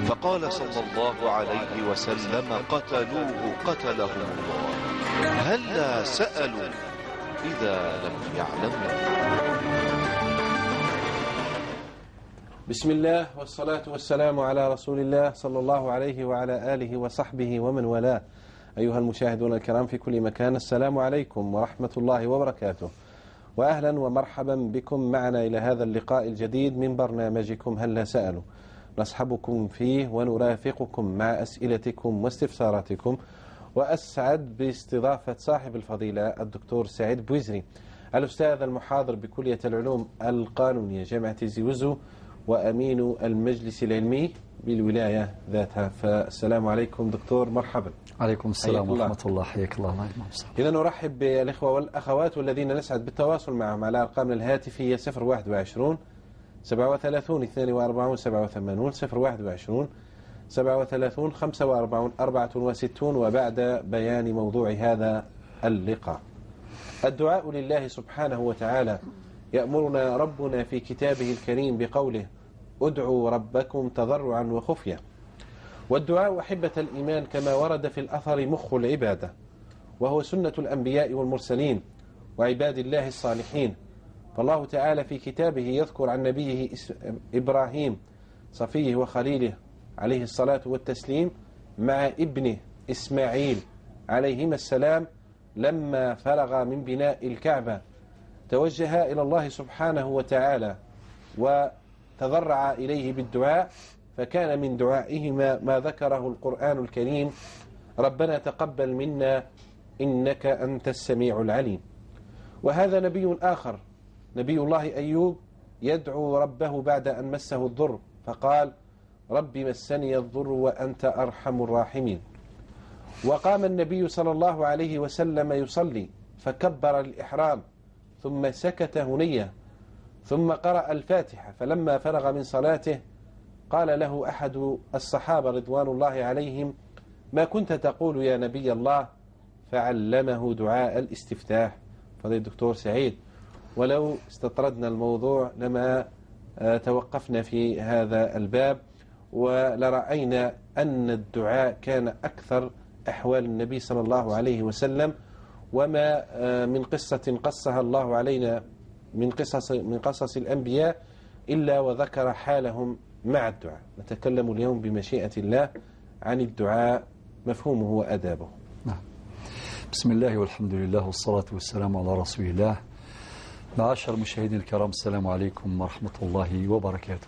فقال صلى الله عليه وسلم: قتلوه قتلهم الله، هلا سألوا إذا لم يعلموا. بسم الله والصلاة والسلام على رسول الله صلى الله عليه وعلى آله وصحبه ومن والاه. أيها المشاهدون الكرام في كل مكان، السلام عليكم ورحمة الله وبركاته، وأهلا ومرحبا بكم معنا إلى هذا اللقاء الجديد من برنامجكم هلا سألوا، نصحبكم فيه ونرافقكم مع أسئلتكم واستفساراتكم. وأسعد باستضافة صاحب الفضيلة الدكتور سعيد بويزري، الأستاذ المحاضر بكلية العلوم القانونية جامعة زيوزو وأمين المجلس العلمي بالولاية ذاتها. فالسلام عليكم دكتور، مرحبا. عليكم السلام ورحمة الله، حياك الله. إذا نرحب بالإخوة والأخوات والذين نسعد بالتواصل معهم على أرقامنا الهاتفية 021 37 42 87 021 37 45 64. وبعد بيان موضوع هذا اللقاء، الدعاء لله سبحانه وتعالى. يأمرنا ربنا في كتابه الكريم بقوله: ادعوا ربكم تضرعا وخفية. والدعاء أحبة الإيمان كما ورد في الأثر مخ العبادة، وهو سنة الأنبياء والمرسلين وعباد الله الصالحين. فالله تعالى في كتابه يذكر عن نبيه إبراهيم صفيه وخليله عليه الصلاة والتسليم مع ابنه إسماعيل عليهما السلام لما فرغ من بناء الكعبة توجها إلى الله سبحانه وتعالى وتضرع إليه بالدعاء، فكان من دعائهما ما ذكره القرآن الكريم: ربنا تقبل منا إنك أنت السميع العليم. وهذا نبي آخر، نبي الله أيوب، يدعو ربه بعد أن مسه الضر فقال: رب مسني الضر وأنت أرحم الراحمين. وقام النبي صلى الله عليه وسلم يصلي فكبر الإحرام ثم سكت هنية ثم قرأ الفاتحة، فلما فرغ من صلاته قال له أحد الصحابة رضوان الله عليهم: ما كنت تقول يا نبي الله؟ فعلمه دعاء الاستفتاح. فضيلة الدكتور سعيد، ولو استطردنا الموضوع لما توقفنا في هذا الباب ولرأينا أن الدعاء كان أكثر أحوال النبي صلى الله عليه وسلم، وما من قصة قصها الله علينا من قصص الأنبياء إلا وذكر حالهم مع الدعاء. نتكلم اليوم بمشيئة الله عن الدعاء، مفهومه وأدابه. بسم الله والحمد لله والصلاة والسلام على رسول الله. معاشر المشاهدين الكرام، السلام عليكم ورحمة الله وبركاته.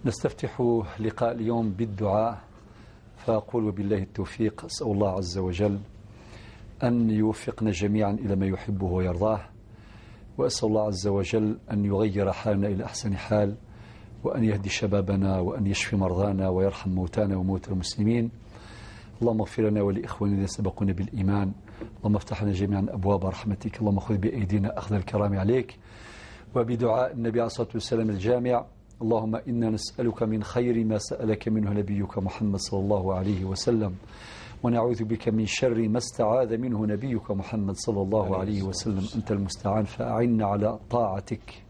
نستفتح لقاء اليوم بالدعاء، فأقول وبالله التوفيق. أسأل الله عز وجل أن يوفقنا جميعا إلى ما يحبه ويرضاه، وأسأل الله عز وجل أن يغير حالنا إلى أحسن حال، وأن يهدي شبابنا، وأن يشفي مرضانا، ويرحم موتانا وموتى المسلمين. اللهم اغفر لنا ولإخواننا الذين سبقونا بالإيمان. اللهم افتح لنا جميعا أبواب رحمتك. اللهم خذ بأيدينا أخذ الكرام عليك. وبدعاء النبي عليه الصلاة والسلام الجامع: اللهم إنا نسألك من خير ما سألك منه نبيك محمد صلى الله عليه وسلم، ونعوذ بك من شر ما استعاذ منه نبيك محمد صلى الله عليه وسلم. أنت المستعان، فأعنا على طاعتك.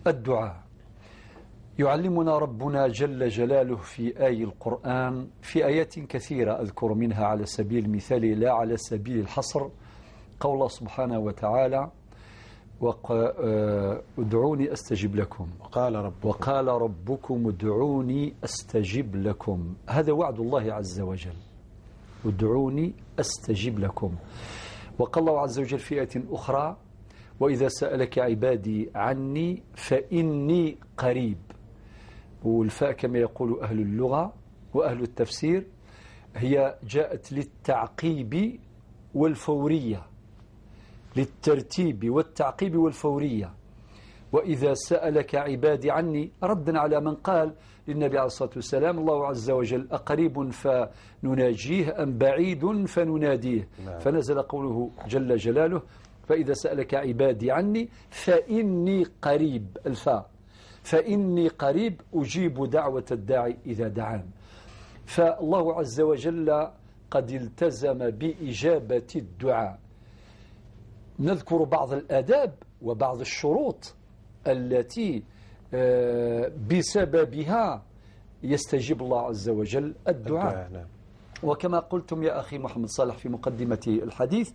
الدعاء يعلمنا ربنا جل جلاله في آي القرآن، في آيات كثيرة أذكر منها على سبيل المثال لا على سبيل الحصر، قول الله سبحانه وتعالى: ادعوني أستجب لكم، وقال ربكم ادعوني أستجب لكم. هذا وعد الله عز وجل، ادعوني أستجب لكم. وقال الله عز وجل في آية أخرى: وإذا سألك عبادي عني فإني قريب. والفاء كما يقول أهل اللغة وأهل التفسير هي جاءت للتعقيب والفورية، للترتيب والتعقيب والفورية. وإذا سألك عبادي عني، ردا على من قال للنبي عليه الصلاة والسلام: الله عز وجل أقريب فنناجيه أم بعيد فنناديه؟ فنزل قوله جل جلاله: فإذا سألك عبادي عني فإني قريب، الفاء، فإني قريب أجيب دعوة الداعي إذا دعان. فالله عز وجل قد التزم بإجابة الدعاء. نذكر بعض الآداب وبعض الشروط التي بسببها يستجيب الله عز وجل الدعاء. نعم. وكما قلتم يا أخي محمد صالح في مقدمة الحديث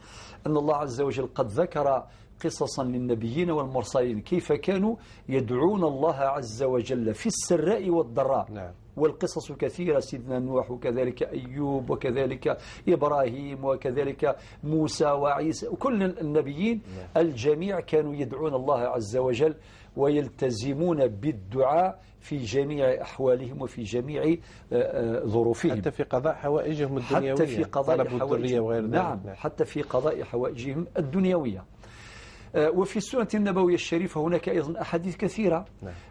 أن الله عز وجل قد ذكر قصصا للنبيين والمرسلين كيف كانوا يدعون الله عز وجل في السراء والضراء. نعم. والقصص كثيرة، سيدنا نوح وكذلك أيوب وكذلك إبراهيم وكذلك موسى وعيسى وكل النبيين الجميع كانوا يدعون الله عز وجل ويلتزمون بالدعاء في جميع أحوالهم وفي جميع ظروفهم، حتى في قضاء حوائجهم الدنيوية، حتى في قضاء حوائجهم وغير ذلك. نعم، حتى في قضاء حوائجهم الدنيوية. وفي السنة النبوية الشريفة هناك أيضا أحاديث كثيرة.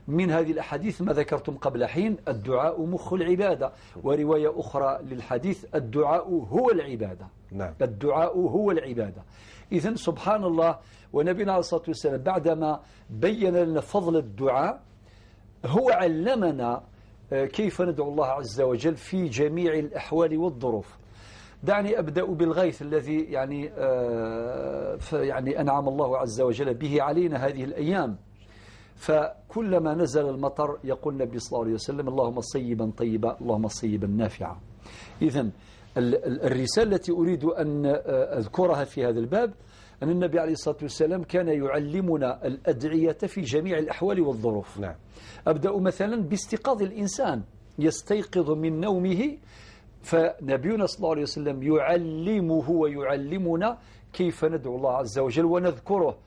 من هذه الأحاديث ما ذكرتم قبل حين: الدعاء مخ العبادة. ورواية أخرى للحديث: الدعاء هو العبادة. نعم. الدعاء هو العبادة. إذن سبحان الله، ونبينا عليه الصلاة والسلام بعدما بين لنا فضل الدعاء هو علمنا كيف ندعو الله عز وجل في جميع الأحوال والظروف. دعني أبدأ بالغيث الذي يعني أنعم الله عز وجل به علينا هذه الأيام. فكلما نزل المطر يقول النبي صلى الله عليه وسلم: اللهم صيبا طيبا، اللهم صيبا نافعا. إذن الرسالة التي أريد أن أذكرها في هذا الباب أن النبي عليه الصلاة والسلام كان يعلمنا الأدعية في جميع الأحوال والظروف. نعم. أبدأ مثلا باستيقاظ الإنسان، يستيقظ من نومه، فنبينا صلى الله عليه وسلم يعلمه ويعلمنا كيف ندعو الله عز وجل ونذكره: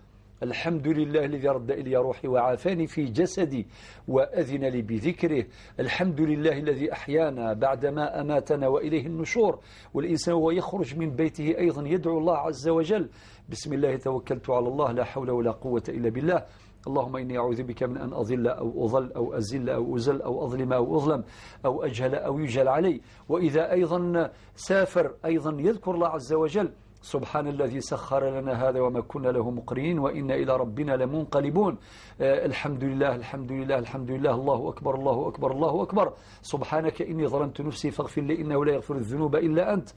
الحمد لله الذي رد إلي روحي وعافاني في جسدي وأذن لي بذكره، الحمد لله الذي أحيانا بعدما أماتنا وإليه النشور. والإنسان وهو يخرج من بيته أيضا يدعو الله عز وجل: بسم الله توكلت على الله لا حول ولا قوة إلا بالله، اللهم إني أعوذ بك من أن أضل أو أضل أو أزل أو أزل أو أظلم أو أظلم أو أجهل أو يجهل علي. وإذا أيضا سافر أيضا يذكر الله عز وجل: سبحان الذي سخر لنا هذا وما كنا له مقرنين وإنا إلى ربنا لمنقلبون، الحمد لله الحمد لله الحمد لله، الله أكبر الله أكبر الله أكبر، سبحانك إني ظلمت نفسي فاغفر لي إنه لا يغفر الذنوب إلا أنت،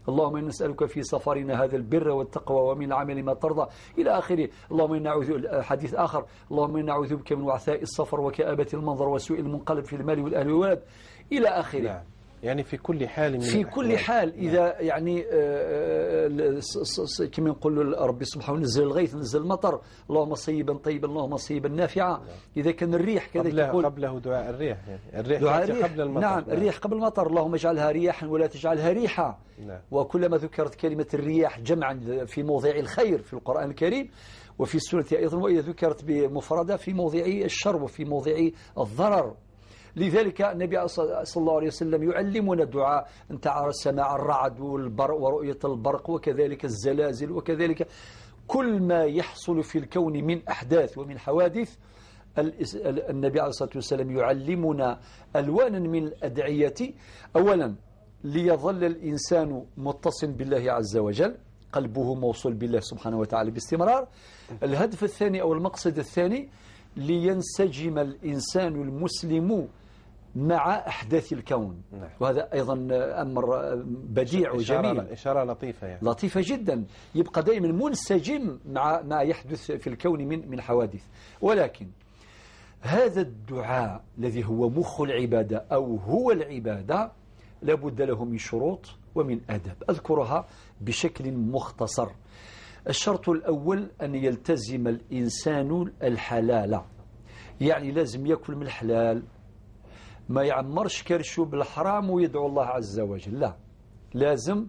اللهم إنا نسألك في سفرنا هذا البر والتقوى ومن العمل ما ترضى، إلى آخره. اللهم إنا نعوذ، حديث آخر: اللهم إنا نعوذ بك من وعثاء السفر وكآبة المنظر وسوء المنقلب في المال والأهل والولد، إلى آخره. نعم. يعني في كل حال من في كل حال. إذا يعني كما نقول ربي سبحانه: نزل الغيث نزل المطر، اللهم صيبا طيبا اللهم صيبا نافعا. إذا كان الريح كذا قبله دعاء الريح، يعني الريح دعاء الريح قبل المطر. نعم، الريح قبل المطر: اللهم اجعلها رياحا ولا تجعلها ريحا. نعم. وكلما ذكرت كلمة الرياح جمعا في موضع الخير في القرآن الكريم وفي السنة أيضا، وإذا ذكرت بمفردة في موضع الشر وفي موضع الضرر. لذلك النبي صلى الله عليه وسلم يعلمنا دعاء: أن تعرى السماع الرعد والبرق ورؤية البرق وكذلك الزلازل وكذلك كل ما يحصل في الكون من أحداث ومن حوادث. النبي عليه الصلاة والسلام يعلمنا ألوانا من الأدعية، أولا ليظل الإنسان متصل بالله عز وجل، قلبه موصول بالله سبحانه وتعالى باستمرار. الهدف الثاني أو المقصد الثاني: لينسجم الإنسان المسلم مع أحداث الكون. وهذا أيضا أمر بديع وجميل، إشارة لطيفة يعني. لطيفة جدا، يبقى دائما منسجم مع ما يحدث في الكون من حوادث. ولكن هذا الدعاء الذي هو مخ العبادة أو هو العبادة لابد له من شروط ومن أدب، أذكرها بشكل مختصر. الشرط الأول أن يلتزم الإنسان الحلال، يعني لازم يأكل من الحلال، ما يعمرش كرشه بالحرام ويدعو الله عز وجل، لا، لازم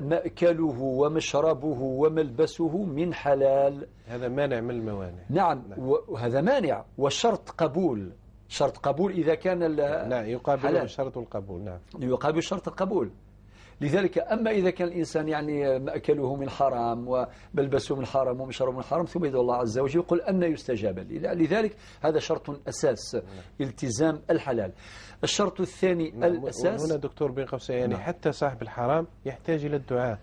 مأكله ومشربه وملبسه من حلال. هذا مانع من الموانع. نعم، وهذا مانع. وشرط قبول، شرط قبول إذا كان نعم، يقابل شرط القبول. نعم، يقابل شرط القبول. لذلك أما إذا كان الإنسان يعني مأكله من حرام وملبسه من حرام ومشربه من حرام ثم يدعو الله عز وجل يقول أن يستجاب لي، لذلك هذا شرط أساس، التزام الحلال. الشرط الثاني الأساس هنا دكتور بين قوسين يعني حتى صاحب الحرام يحتاج إلى الدعاء.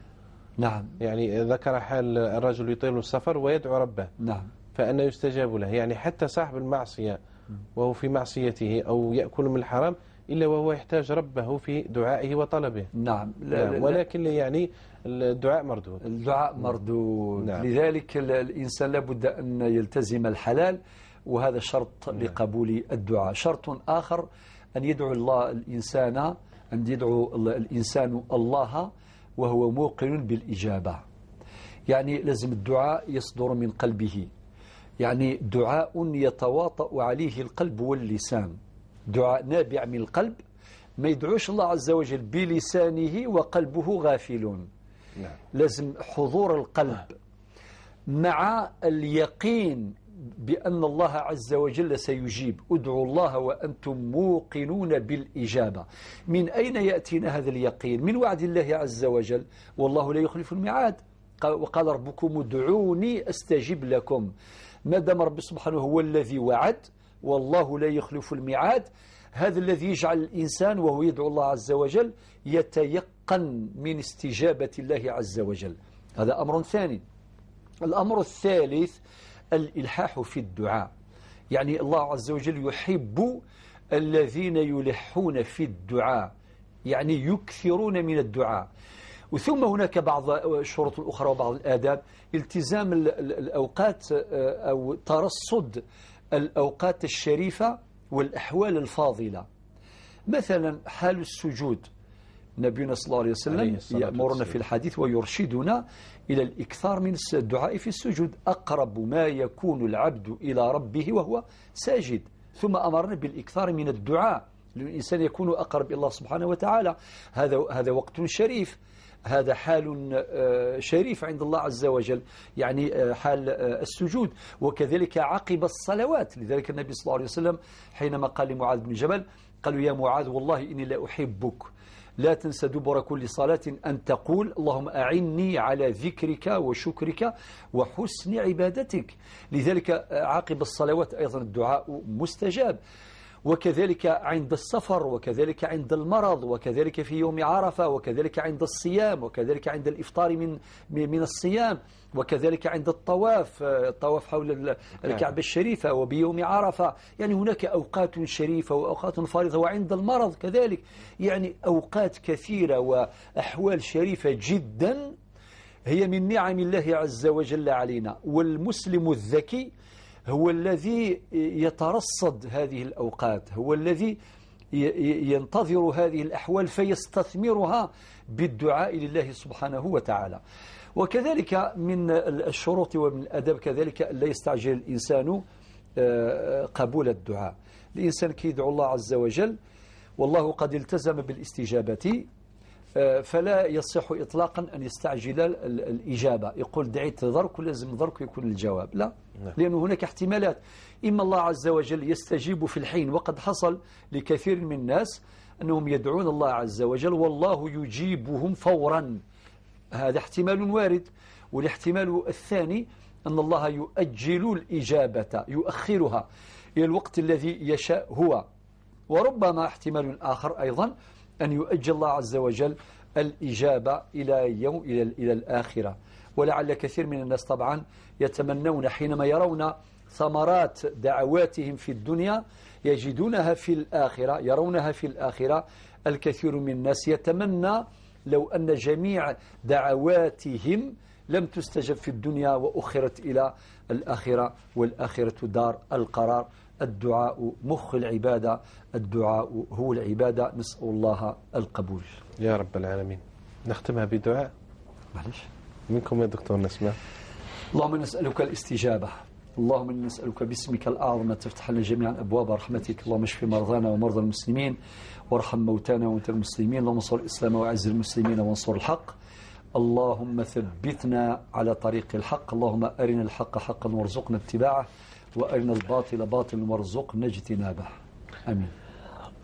نعم، يعني ذكر حال الرجل يطيل السفر ويدعو ربه. نعم، فأنه يستجاب له. يعني حتى صاحب المعصية وهو في معصيته أو يأكل من الحرام إلا وهو يحتاج ربه في دعائه وطلبه. نعم، ولكن يعني الدعاء مردود. الدعاء مردود. نعم. لذلك الإنسان لابد أن يلتزم الحلال، وهذا شرط لقبول الدعاء. شرط آخر أن يدعو الإنسان الله وهو موقن بالإجابة. يعني لازم الدعاء يصدر من قلبه، يعني دعاء يتواطأ عليه القلب واللسان، دعاء نابع من القلب، ما يدعوش الله عز وجل بلسانه وقلبه غافل. لازم حضور القلب مع اليقين بأن الله عز وجل سيجيب. ادعوا الله وأنتم موقنون بالإجابة. من أين يأتينا هذا اليقين؟ من وعد الله عز وجل، والله لا يخلف الميعاد. وقال ربكم ادعوني أستجب لكم. ما دام رب سبحانه هو الذي وعد والله لا يخلف الميعاد، هذا الذي يجعل الإنسان وهو يدعو الله عز وجل يتيقن من استجابة الله عز وجل. هذا أمر ثاني. الأمر الثالث الإلحاح في الدعاء. يعني الله عز وجل يحب الذين يلحون في الدعاء، يعني يكثرون من الدعاء. وثم هناك بعض الشروط الأخرى وبعض الآداب، التزام الأوقات أو ترصد الأوقات الشريفة والأحوال الفاضلة. مثلا حال السجود، نبينا صلى الله عليه وسلم يأمرنا في الحديث ويرشدنا إلى الإكثار من الدعاء في السجود. أقرب ما يكون العبد إلى ربه وهو ساجد. ثم أمرنا بالإكثار من الدعاء، للإنسان يكون أقرب إلى الله سبحانه وتعالى. هذا وقت شريف، هذا حال شريف عند الله عز وجل، يعني حال السجود. وكذلك عقب الصلوات. لذلك النبي صلى الله عليه وسلم حينما قال لمعاذ بن جبل قالوا يا معاذ والله إني لا أحبك، لا تنسى دبر كل صلاة أن تقول اللهم أعني على ذكرك وشكرك وحسن عبادتك. لذلك عقب الصلوات أيضا الدعاء مستجاب. وكذلك عند السفر، وكذلك عند المرض، وكذلك في يوم عرفة، وكذلك عند الصيام، وكذلك عند الإفطار من الصيام، وكذلك عند الطواف حول الكعبة الشريفة وبيوم عرفة. يعني هناك أوقات شريفة وأوقات فارضة، وعند المرض كذلك. يعني أوقات كثيرة وأحوال شريفة جدا هي من نعم الله عز وجل علينا. والمسلم الذكي هو الذي يترصد هذه الأوقات، هو الذي ينتظر هذه الأحوال فيستثمرها بالدعاء لله سبحانه وتعالى. وكذلك من الشروط ومن الأدب كذلك لا يستعجل الإنسان قبول الدعاء. الإنسان كي يدعو الله عز وجل والله قد التزم بالاستجابة، فلا يصح إطلاقا أن يستعجل الإجابة، يقول دعيت ذرك ولازم ذرك يكون الجواب. لا، لأن هناك احتمالات. إما الله عز وجل يستجيب في الحين، وقد حصل لكثير من الناس أنهم يدعون الله عز وجل والله يجيبهم فورا، هذا احتمال وارد. والاحتمال الثاني أن الله يؤجل الإجابة، يؤخرها إلى الوقت الذي يشاء هو. وربما احتمال آخر أيضا أن يؤجل الله عز وجل الإجابة إلى الآخرة. ولعل كثير من الناس طبعا يتمنون حينما يرون ثمرات دعواتهم في الدنيا يجدونها في الآخرة، يرونها في الآخرة. الكثير من الناس يتمنى لو أن جميع دعواتهم لم تستجب في الدنيا وأخرت إلى الآخرة، والآخرة دار القرار. الدعاء مخ العبادة، الدعاء هو العبادة. نسأل الله القبول يا رب العالمين. نختمها بدعاء معلش منكم يا دكتور نسمع. اللهم نسألك الاستجابة، اللهم نسألك باسمك الأعظم تفتح لنا جميعا أبواب رحمتك. اللهم اشف مرضانا ومرضى المسلمين، وارحم موتانا وموتى المسلمين. اللهم انصر الإسلام وأعز المسلمين وانصر الحق. اللهم ثبتنا على طريق الحق. اللهم أرنا الحق حقا وارزقنا اتباعه، وأرنا الباطل باطلا وارزقنا اجتنابه. آمين.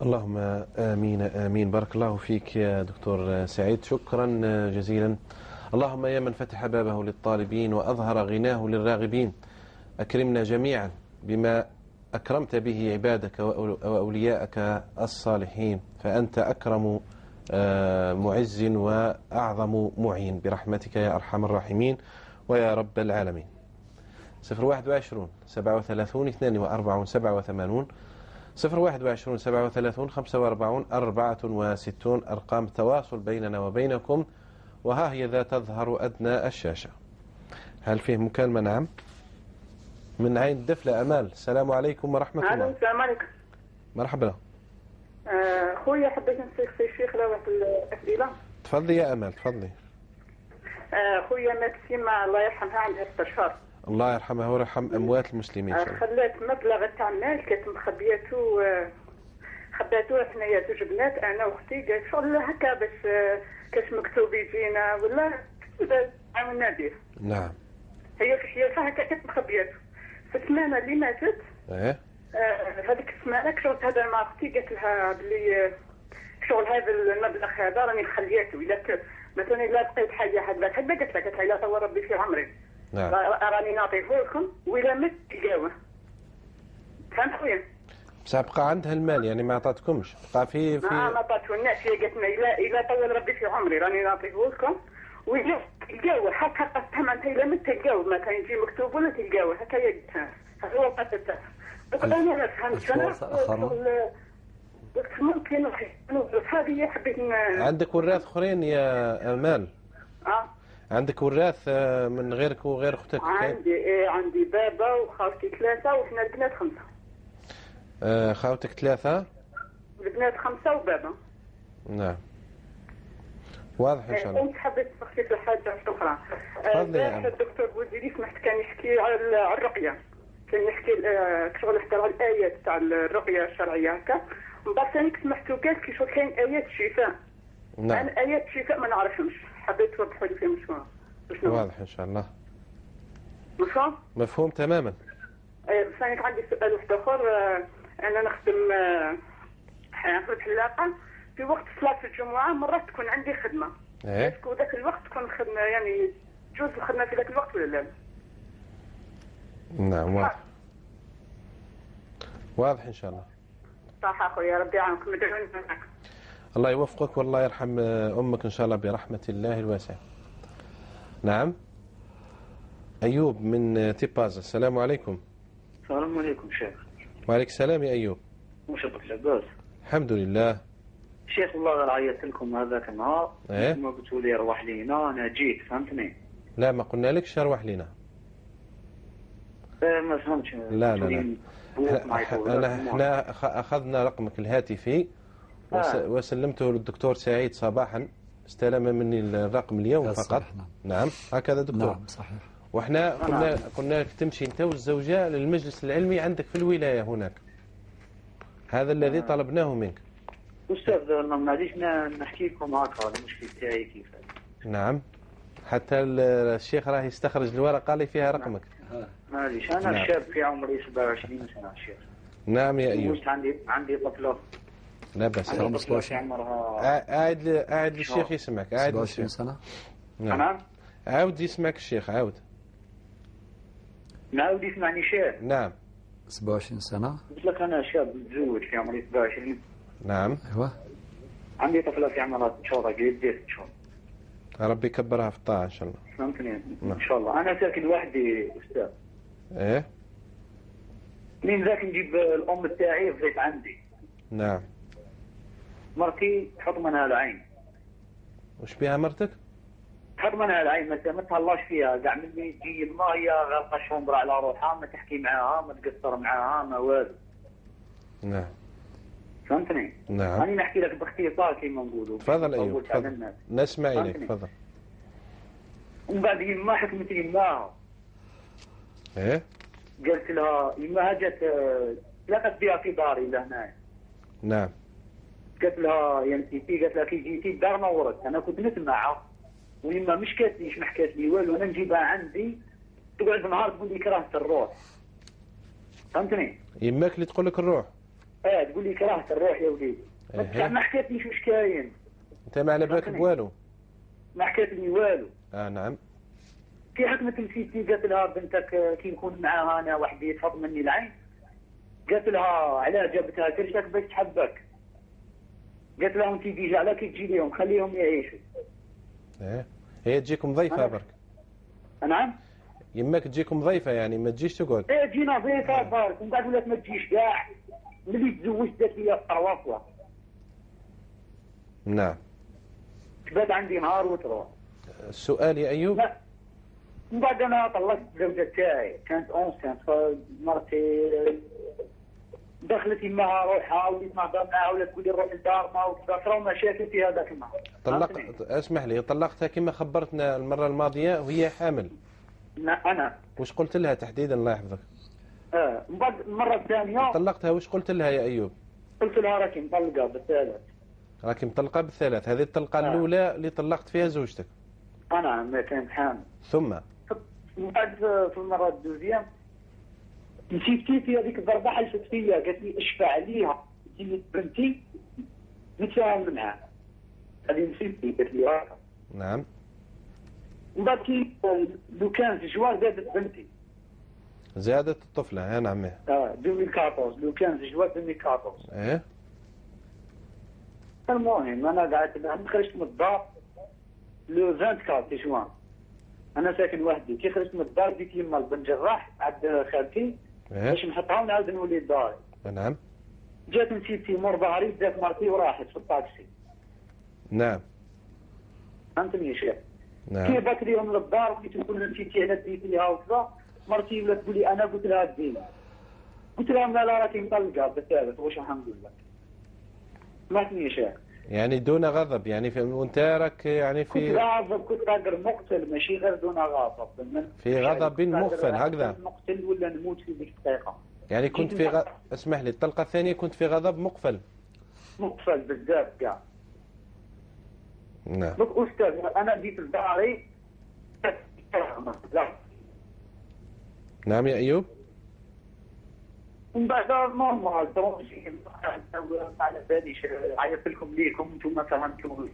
اللهم آمين آمين. بارك الله فيك يا دكتور سعيد، شكرا جزيلا. اللهم يا من فتح بابه للطالبين وأظهر غناه للراغبين، أكرمنا جميعا بما أكرمت به عبادك وأولياءك الصالحين، فأنت أكرم معز وأعظم معين برحمتك يا أرحم الراحمين ويا رب العالمين. 021 37 42 87 021 37 45 64 أرقام تواصل بيننا وبينكم، وها هي ذا تظهر أدنى الشاشة. هل فيه مكالمة؟ نعم، من عين دفلة أمال. السلام عليكم ورحمة الله. السلام عليكم. مرحبا. خويا حبيت نسيخ الشيخ لو واحد الأسئلة. تفضلي يا أمل تفضلي. خويا مات سيما الله يرحمها عندها 6 أشهر. الله يرحمها ويرحم أموات المسلمين. خلات مبلغ تاع المال كانت مخبياتو خباتوه حنايا 2 بنات أنا وأختي قالت شغل هكا باش كاش مكتوب يجينا ولا عاونا به. نعم. هي في حياتها هكا كانت مخبياتو. في السمانة اللي ماتت هذيك السمانة شغل تهدر مع أختي قالت لها بلي شغل هذا المبلغ هذا راني مخلياته إلا مثلا إلا بقيت حية هكذا قالت لها لا توا ربي في عمري. نعم. راني نعطيه لكم وإلا مت تلقاوه. فهمت خويا؟ بصح بقى عندها المال يعني ما عطاتكمش بقى في ما عطاتهولناش. هي قالت لنا إلا طول ربي في عمري راني نعطيه لكم وإلا تلقاوه حتى قصتها معناتها إلا مت تلقاوه ما كان يجي مكتوب ولا تلقاوه هكا قالتها. هذا هو القصد تاعها. أنا ما فهمتش أنا. ممكن هذه حبيت عندك وراث اخرين يا امال؟ عندك وراث من غيرك وغير اختك؟ عندي بابا وخالتي 3 وإحنا البنات 5. خالتك 3 البنات 5 وبابا. نعم واضح ان شاء الله. كنت حبيت نحكي في حاجه اخرى. الدكتور بوزيري سمحت كان يحكي على الرقيه. كان يحكي شغل حتى على الايات تاع الرقيه الشرعيه هكا. من بعد ثاني سمحتو قال كي شغل كاين ايات شفاء. نعم. انا ايات شفاء ما نعرفهمش حبيت توضحوا لي فيهم شنو. واضح ان شاء الله. مفهوم؟ مفهوم تماما. ثاني عندي سؤال واحد اخر. انا نخدم في الحلاقه في وقت صلاه الجمعه مرات تكون عندي خدمه. اسكو ذاك الوقت تكون خدمه يعني جوز الخدمه في ذاك الوقت ولا لا؟ نعم واضح. واضح ان شاء الله. صح اخويا ربي يعاونكم ادعوني معك. الله يوفقك والله يرحم امك ان شاء الله برحمه الله الواسعه. نعم. ايوب من تيبازا. السلام عليكم. السلام عليكم شيخ. وعليك السلام يا ايوب. وشبك لاباس؟ الحمد لله. شيخ والله غير عيطت لكم هذاك النهار. ما قلتوا لي روح لينا انا جيت فهمتني. لا ما قلنا لكش روح لينا. ما فهمتش. لا احنا اخذنا رقمك الهاتفي وسلمته للدكتور سعيد صباحا. استلم مني الرقم اليوم فقط. نعم هكذا دكتور. نعم صحيح. واحنا قلنا لك تمشي انت والزوجة للمجلس العلمي عندك في الولاية هناك. هذا الذي طلبناه منك. أستاذ معليش نحكي لكم هكا المشكل تاعي كيف. نعم حتى الشيخ راه يستخرج الورقة اللي فيها رقمك. معليش أنا نعم. شاب في عمري 27 سنة شيخ. نعم يا أيوب. عندي طفلة. لا بس قاعد الشيخ يسمعك. 27 سنة. نعم. عاود يسمعك الشيخ عاود. نعاود يسمعني شيخ. نعم. 27 سنة. قلت لك أنا شاب متزوج في عمري 27. نعم. أيوة. عندي طفلة في عمرها 6 شهور قريب 6 شهور. ربي يكبرها في الطاعة إن شاء الله. فهمتني إن شاء الله. أنا ساكن وحدي أستاذ. إيه. منين ذاك نجيب الأم تاعي في عندي. نعم. مرتي تحط منها العين. وش بها مرتك؟ تحط منها العين ما تهلاش فيها كاع ملي تجي الماء هي غارقه شومبرا على روحها ما تحكي معاها ما تقصر معاها ما والو. نعم. فهمتني؟ نعم. أنا نحكي لك باختصار كيما نقولوا. تفضل أيوب تفضل. نسمع إليك تفضل. ومن بعد يما حكمت يماها. إيه؟ قلت لها يماها جات تلاقت بها في داري لهنا. نعم. قلت لها يا نسيتي قالت لها كي جيتي الدار نورت انا كنت نسمعها ويما مش كاتليش ما حكات لي والو انا نجيبها عندي تقعد نهار تقول لي كرهت الروح. فهمتني؟ يماك اللي تقول لك الروح؟ تقول لي كرهت الروح يا وليدي. ما حكاتليش واش كاين. انت ما على بالك بوالو؟ ما حكات لي والو. نعم. كي حكمت نسيتي قالت لها بنتك كي نكون معاها انا وحدي تحط مني العين. قالت لها علاه جابتها كرشك باش تحبك. قالت لهم انت ديجا على كي تجي لهم خليهم يعيشوا. ايه هي تجيكم ضيفه برك. نعم. يماك تجيكم ضيفه يعني ما تجيش تقعد. تجينا ضيفه برك ومن بعد ولات ما تجيش كاع ملي تزوجت دات لي الطواصله. نعم. تبات عندي نهار وتروح. السؤال يا ايوب. لا. من بعد انا طلقت الزوجه تاعي كانت اونسينت مرتي دخلت يمها روحها وليت نهضر معها ولا تقول لي روح لدار ما وكذا، صراو مشاكل في هذاك النهار. اسمح لي، طلقتها كما خبرتنا المرة الماضية وهي حامل. أنا وش قلت لها تحديدا الله يحفظك؟ من بعد المرة الثانية طلقتها وش قلت لها يا أيوب؟ قلت لها راكي مطلقة بالثالث. راكي مطلقة بالثلاث. هذه الطلقة الأولى اللي طلقت فيها زوجتك. أنا ما كانت حامل. ثم من بعد في المرة الدوزيام نسيتي في هذيك الضربة حلفت فيا، قالت لي اشفع عليها انت بنتي نتفاهم معها. هذه نسيتي قالت لي هكا. نعم. من بعد كي لو كان في جوار زادت بنتي. زادت الطفلة. نعم. 2014 لو كان في جوار 2014. ايه. المهم انا قعدت خرجت من الدار لو 24 تشوان. انا ساكن وحدي، كي خرجت من الدار ديك يما بن جراح عند خالتي باش نحطها ونعاود نولي لداري. نعم. جات نسيتي مور ظهري بدات مرتي وراحت في الطاكسي. نعم. فهمتني يا شيخ؟ نعم. كي بات ليهم للدار وليت نقول نسيتي انا ديت ليها وكذا، مرتي ولات تقول لي انا قلت لها دينا. قلت لها لا راكي مطلقه بالثالث واش نقول لك؟ فهمتني يا شيخ؟ يعني دون غضب، يعني وانت راك يعني في كنت راجل مقتل ماشي غير دون غضب. في غضب مقفل هكذا. مقتل ولا نموت في ذيك الدقيقه. يعني كنت في اسمح لي، الطلقة الثانية كنت في غضب مقفل. مقفل بزاف كاع. نعم. دوك أستاذ أنا جيت لداري. نعم يا أيوب. من بعد نورمال تروجي على باليش عيطت لكم ليكم انتم ما فهمتوش.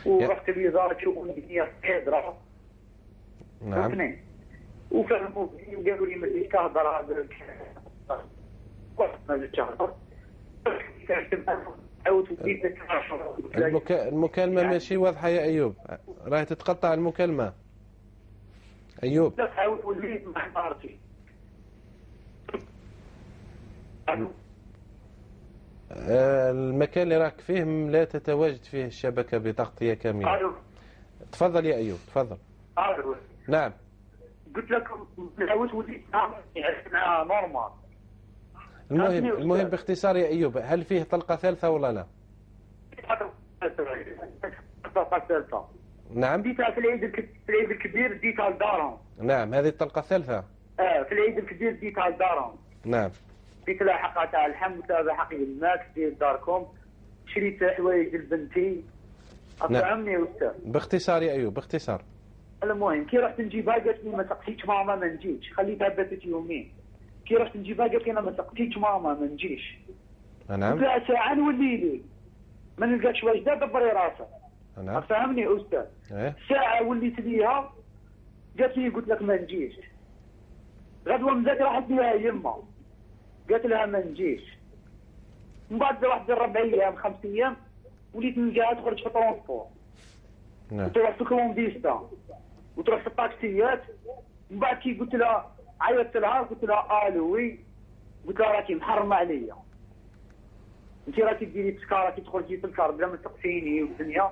ورحت لوزارة شؤون الدنيا قادرة. نعم. وفهموا وقالوا لي ما تجيش تهضر هذا ما تهضر. المكالمة ماشي واضحة يا أيوب، راهي تتقطع المكالمة. أيوب. لا حاول وليد مع مرتي. المكان اللي راك فيه لا تتواجد فيه الشبكة بتغطية كاملة. تفضل يا أيوب تفضل. نعم. قلت لكم نعاود وليد مع نورمال. المهم باختصار يا أيوب، هل فيه طلقة ثالثة ولا لا؟ الطلقة الثالثة. نعم. ديتها في العيد الكبير ديتها لدارهم. نعم هذه الطلقة الثالثة. في العيد الكبير ديتها لدارهم. نعم. ديت لها حقها تاع الحمد هذا حقي الماك دير داركم. شريت حوايج لبنتي. أفهمني أستاذ. باختصار يا أيوب باختصار. المهم كي رحت نجيبها قالت لي ما سقسيتش ماما ما نجيش، خليتها باتت يومين. كي رحت نجيبها قالت لي انا ما سقسيتش ماما ما نجيش. نعم. قلت ساعة نولي لي ما نلقاش واجده دبري راسها. نعم. فهمني أستاذ. ساعة وليت ليها قالت لي قلت لك ما نجيش. غدوة مزاد راحت ليها يما قالت لها ما نجيش. من بعد واحد 4 أيام 5 أيام وليت نلقاها تخرج في طرونسبور. نعم. وتروح في كولومبيستا وتروح في الطاكسيات. من بعد كي قلت لها عيطت لها قلت لها الوي، قلت لها راكي محرمه عليا، انت راكي ديري تسكر راكي تخرجي في الكار بلا ما تقسيني والدنيا،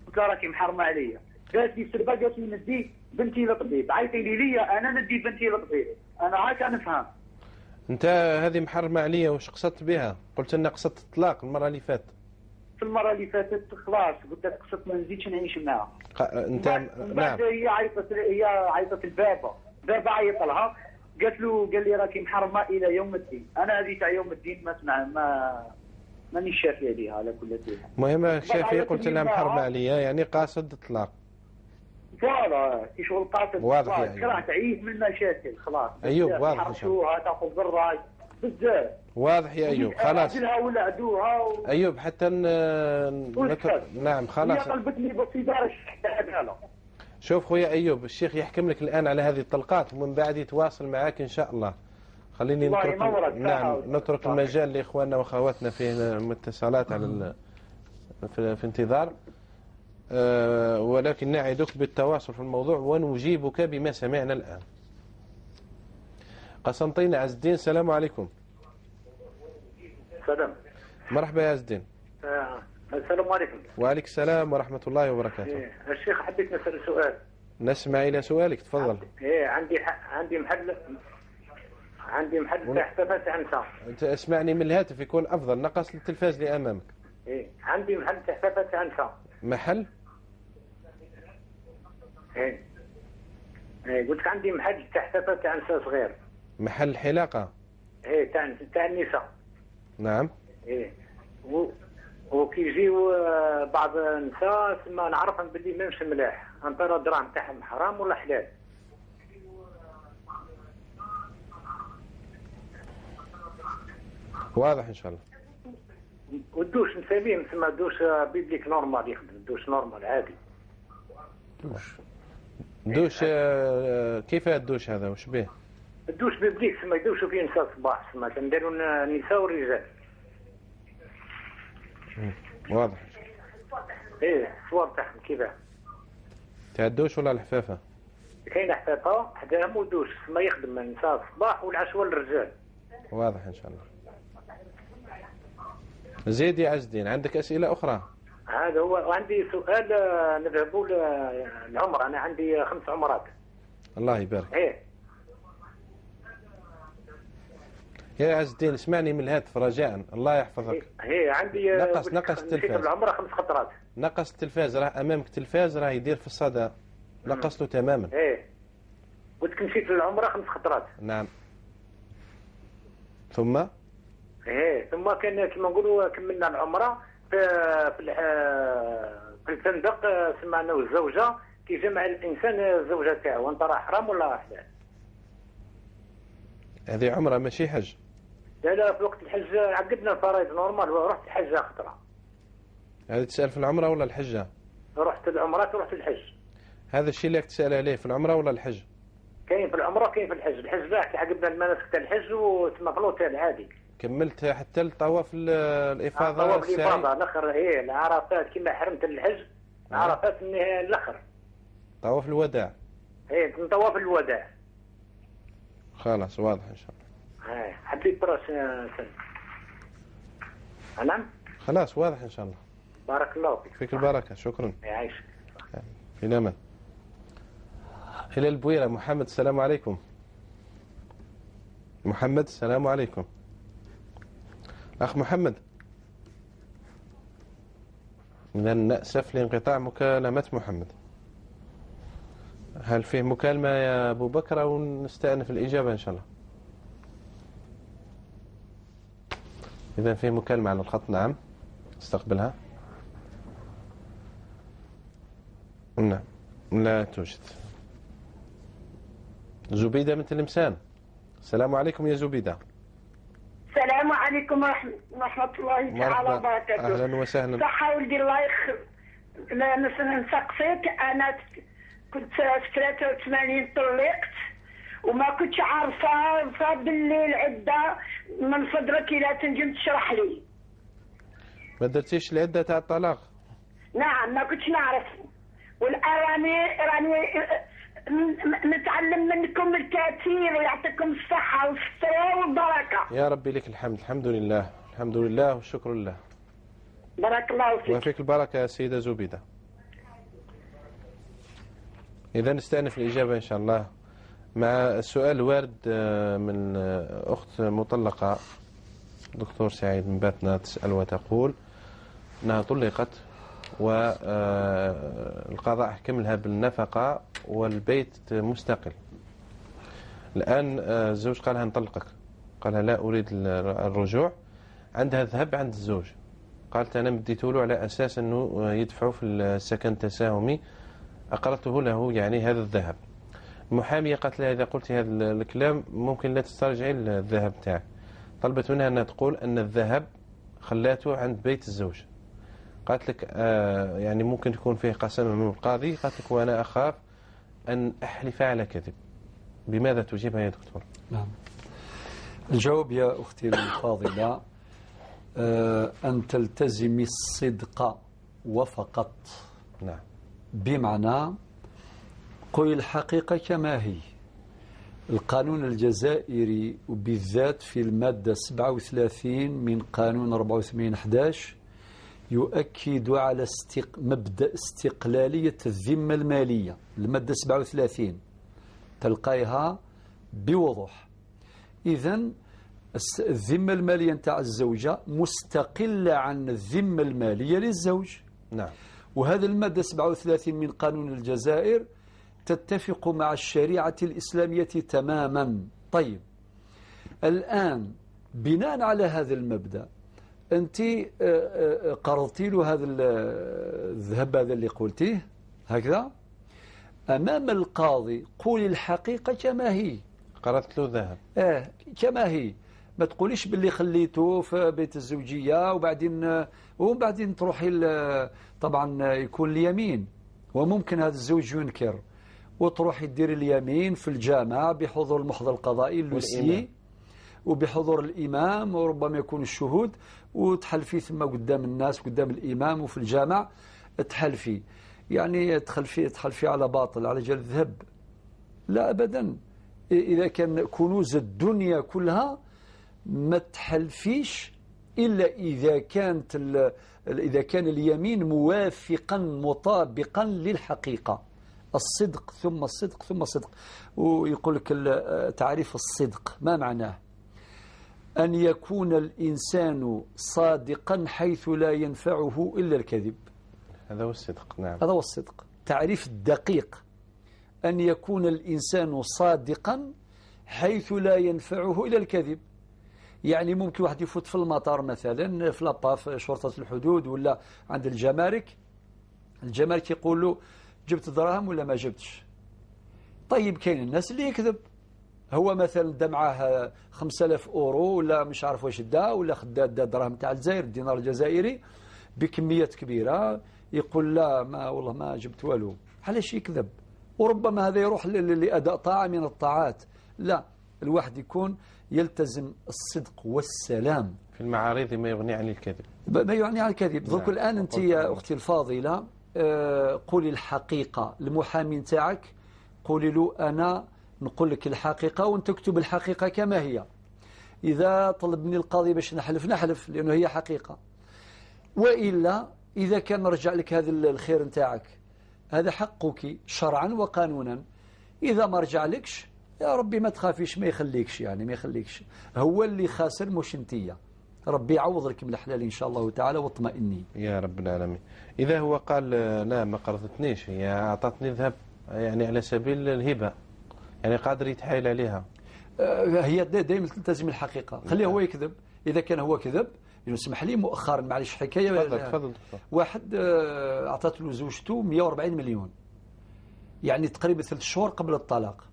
قلت لها راكي محرمه عليا. قالت لي سربه قالت لي ندي بنتي للطبيب، عيطي لي ليا انا ندي بنتي للطبيب. انا هاك نفهم. انت هذه محرمه عليا واش قصدت بها؟ قلت لنا قصدت الطلاق المره اللي فاتت. في المره اللي فاتت خلاص قلت لك قصدت ما نزيدش نعيش معها. انت نعم. هي عيطت البابا عيط لها قالت له قال لي راكي محرمه الى يوم الدين. انا هذه تاع يوم الدين ما اسمع مانيش شافيه ليها على كل حال. المهم شافيه قلت لها محرمه عليا يعني قاصد الطلاق. فوالا كي شغل قاصد واضح يعني. كره تعيش من المشاكل خلاص. ايوب واضح ان شاء الله. تاخذ بالراي بزاف. واضح يا ايوب خلاص. ولا عدوها ايوب حتى نعم خلاص. هي قلبتني بالصداره حتى شوف خويا أيوب، الشيخ يحكم لك الآن على هذه الطلقات ومن بعد يتواصل معك إن شاء الله. خليني نترك المجال لإخواننا وأخواتنا في الاتصالات على في انتظار، ولكن نعدك بالتواصل في الموضوع ونجيبك بما سمعنا الآن. قسنطين عز الدين السلام عليكم. سلام. مرحبا يا عز الدين. السلام عليكم. وعليك السلام ورحمة الله وبركاته. الشيخ حبيت نسأل سؤال. نسمع إلى سؤالك تفضل. عندي محل عندي محل تاع حفافات تاع نساء. أنت اسمعني من الهاتف يكون أفضل، نقص التلفاز اللي أمامك. إيه عندي محل تاع حفافات تاع نساء. محل؟ إيه قلت لك عندي محل تاع حفافات تاع نساء صغير. محل حلاقة؟ إيه تاع النساء. نعم. إيه وكيجيو بعض النساء ما نعرفهم باللي ماهمش ملاح، انطر الدراهم تاعهم حرام ولا حلال. واضح إن شاء الله. والدوش نسميه نسمى دوش بيبليك نورمال، يخدم دوش نورمال عادي. دوش كيف الدوش هذا وش به؟ الدوش بيبليك سما يدوشوا فيه نساء الصباح، سما كنديروا النساء والرجال. واضح. ايه الصور تاعهم كذا. تاع الدوش ولا الحفافة؟ كاين حفافة حداهم ودوش سما يخدم النساء الصباح والعشوة للرجال. واضح إن شاء الله. زيد يا عز الدين، عندك أسئلة أخرى؟ هذا هو. وعندي سؤال، نذهبوا للعمرة، أنا عندي 5 عمرات. الله يبارك. إيه يا عز الدين اسمعني من الهاتف رجاء، الله يحفظك. إيه عندي نقص التلفاز. العمرة 5 خطرات. نقص التلفاز، راه أمامك تلفاز راه يدير في الصدى، نقص له تماما. إيه قلت لك مشيت للعمرة 5 خطرات. نعم. ثم؟ إيه ثم كان كما نقولوا كملنا العمرة في الفندق، سمعنا الزوجة كي جمع الإنسان الزوجة تاعو، وأنت راه حرام ولا حلال؟ هذه عمرة ماشي حج. لا في وقت الحج عقدنا الفرائض نورمال ورحت الحج خطرة. هذه تسأل في العمرة ولا الحجة؟ رحت العمرة ورحت الحج. هذا الشيء اللي تسأل عليه في العمرة ولا الحج؟ كاين في العمرة كاين في الحج. الحج لا عقدنا المناسك تاع الحج وتما في الأوتيل عادي. كملت حتى الطواف الإفاضة طواف الإفاضة الأخر. إيه العرفات كما حرمت الحج، عرفات الأخر طواف الوداع. إيه طواف الوداع. خلاص واضح إن شاء الله. حبيت براس سنة. نعم خلاص واضح إن شاء الله. بارك الله فيك. فيك البركة. شكرا. يعيشك. في نعمة. إلى البويرة. محمد السلام عليكم. محمد السلام عليكم. أخ محمد، إذا نأسف لانقطاع مكالمة محمد. هل فيه مكالمة يا أبو بكر أو نستأنف الإجابة إن شاء الله؟ إذا فيه مكالمة على الخط. نعم استقبلها. نعم لا توجد. زبيدة من تلمسان. السلام عليكم يا زبيدة. السلام عليكم ورحمة الله تعالى وبركاته. أهلا وسهلا. صحة ولدي الله يخليك. نسقسيك، أنا كنت في 83 طلقت وما كنتش عارفة باللي العدة، من فضلك إلا تنجم تشرح لي. ما درتيش العدة تاع الطلاق؟ نعم ما كنتش نعرف، والآن راني نتعلم منكم الكثير ويعطيكم الصحة والستر والبركة. يا ربي لك الحمد. الحمد لله الحمد لله والشكر لله. بارك الله فيك. وفيك البركة يا سيدة زبيدة. إذا نستأنف الإجابة إن شاء الله مع السؤال الوارد من أخت مطلقة دكتور سعيد من باتنا، تسأل وتقول أنها طلقت والقضاء حكم لها بالنفقة والبيت مستقل. الآن الزوج قال لها نطلقك، قال لها لا أريد الرجوع. عندها ذهب عند الزوج، قالت أنا مديته له على أساس أنه يدفعه في السكن التساهمي، أقرته له يعني هذا الذهب. المحامية قالت لها إذا قلت هذا الكلام ممكن لا تسترجعي الذهب تاعك. طلبت منها أنها تقول أن الذهب خلاته عند بيت الزوج. قالت لك يعني ممكن تكون فيه قسم من القاضي. قالت لك وأنا أخاف أن أحلف على كذب. بماذا تجيبها يا دكتور؟ نعم الجواب يا أختي الفاضلة أن تلتزمي الصدق وفقط. نعم. بمعنى قل الحقيقة كما هي. القانون الجزائري وبالذات في المادة 37 من قانون 84/11 يؤكد على مبدأ استقلالية الذمة المالية. المادة 37 تلقيها بوضوح. إذن الذمة المالية نتاع الزوجة مستقلة عن الذمة المالية للزوج. نعم. وهذا المادة 37 من قانون الجزائر تتفق مع الشريعة الإسلامية تماما. طيب الآن بناء على هذا المبدأ أنت قرضتي له هذا الذهب هذا اللي قلتيه هكذا أمام القاضي، قولي الحقيقة كما هي. قرضت له ذهب كما هي، ما تقوليش باللي خليته في بيت الزوجية وبعدين تروحي طبعا يكون اليمين، وممكن هذا الزوج ينكر، وتروحي تدير اليمين في الجامع بحضور المحضر القضائي اللوسي وبحضور الإمام وربما يكون الشهود، وتحلفي ثم قدام الناس قدام الإمام وفي الجامع تحلفي، يعني تحلفي على باطل على جال الذهب. لا أبدا. إذا كان كنوز الدنيا كلها ما تحلفيش إلا إذا كان اليمين موافقا مطابقا للحقيقة. الصدق ثم الصدق ثم الصدق. ويقول لك تعريف الصدق ما معناه؟ أن يكون الإنسان صادقا حيث لا ينفعه إلا الكذب. هذا هو الصدق. نعم. هذا هو الصدق. تعريف الدقيق أن يكون الإنسان صادقا حيث لا ينفعه إلا الكذب. يعني ممكن واحد يفوت في المطار مثلا في لابا في شرطة الحدود ولا عند الجمارك يقول له جبت دراهم ولا ما جبتش. طيب كاين الناس اللي يكذب، هو مثلا دا معاه 5000 أورو ولا مش عارف واش دا، ولا خدا دراهم تاع الجزائر الدينار الجزائري بكميات كبيرة، يقول لا والله ما جبت والو. علاش يكذب؟ وربما هذا يروح لأداء طاعة من الطاعات. لا، الواحد يكون يلتزم الصدق والسلام في المعارض ما يغني عن الكذب. ما يغني عن الكذب. ذوك الآن أنت يا أختي الفاضلة قولي الحقيقة. المحامي نتاعك قولي له أنا نقول لك الحقيقة وأنت تكتب الحقيقة كما هي. إذا طلبني القاضي باش نحلف لأنه هي حقيقة. وإلا إذا كان رجع لك هذا الخير نتاعك هذا حقك شرعا وقانونا. إذا ما رجع لكش يا ربي ما تخافيش، ما يخليكش هو اللي خاسر مش انتيا. ربي يعوض لك من الحلال إن شاء الله تعالى واطمئني يا رب العالمين. إذا هو قال لا ما قرضتنيش، هي أعطتني ذهب يعني على سبيل الهبة، يعني قادر يتحايل عليها، هي دائما تلتزم الحقيقة. خليه هو يكذب. إذا كان هو كذب يسمح لي مؤخرا معلش حكاية. تفضل. واحد أعطت له زوجته 140 مليون، يعني تقريبا 3 شهور قبل الطلاق.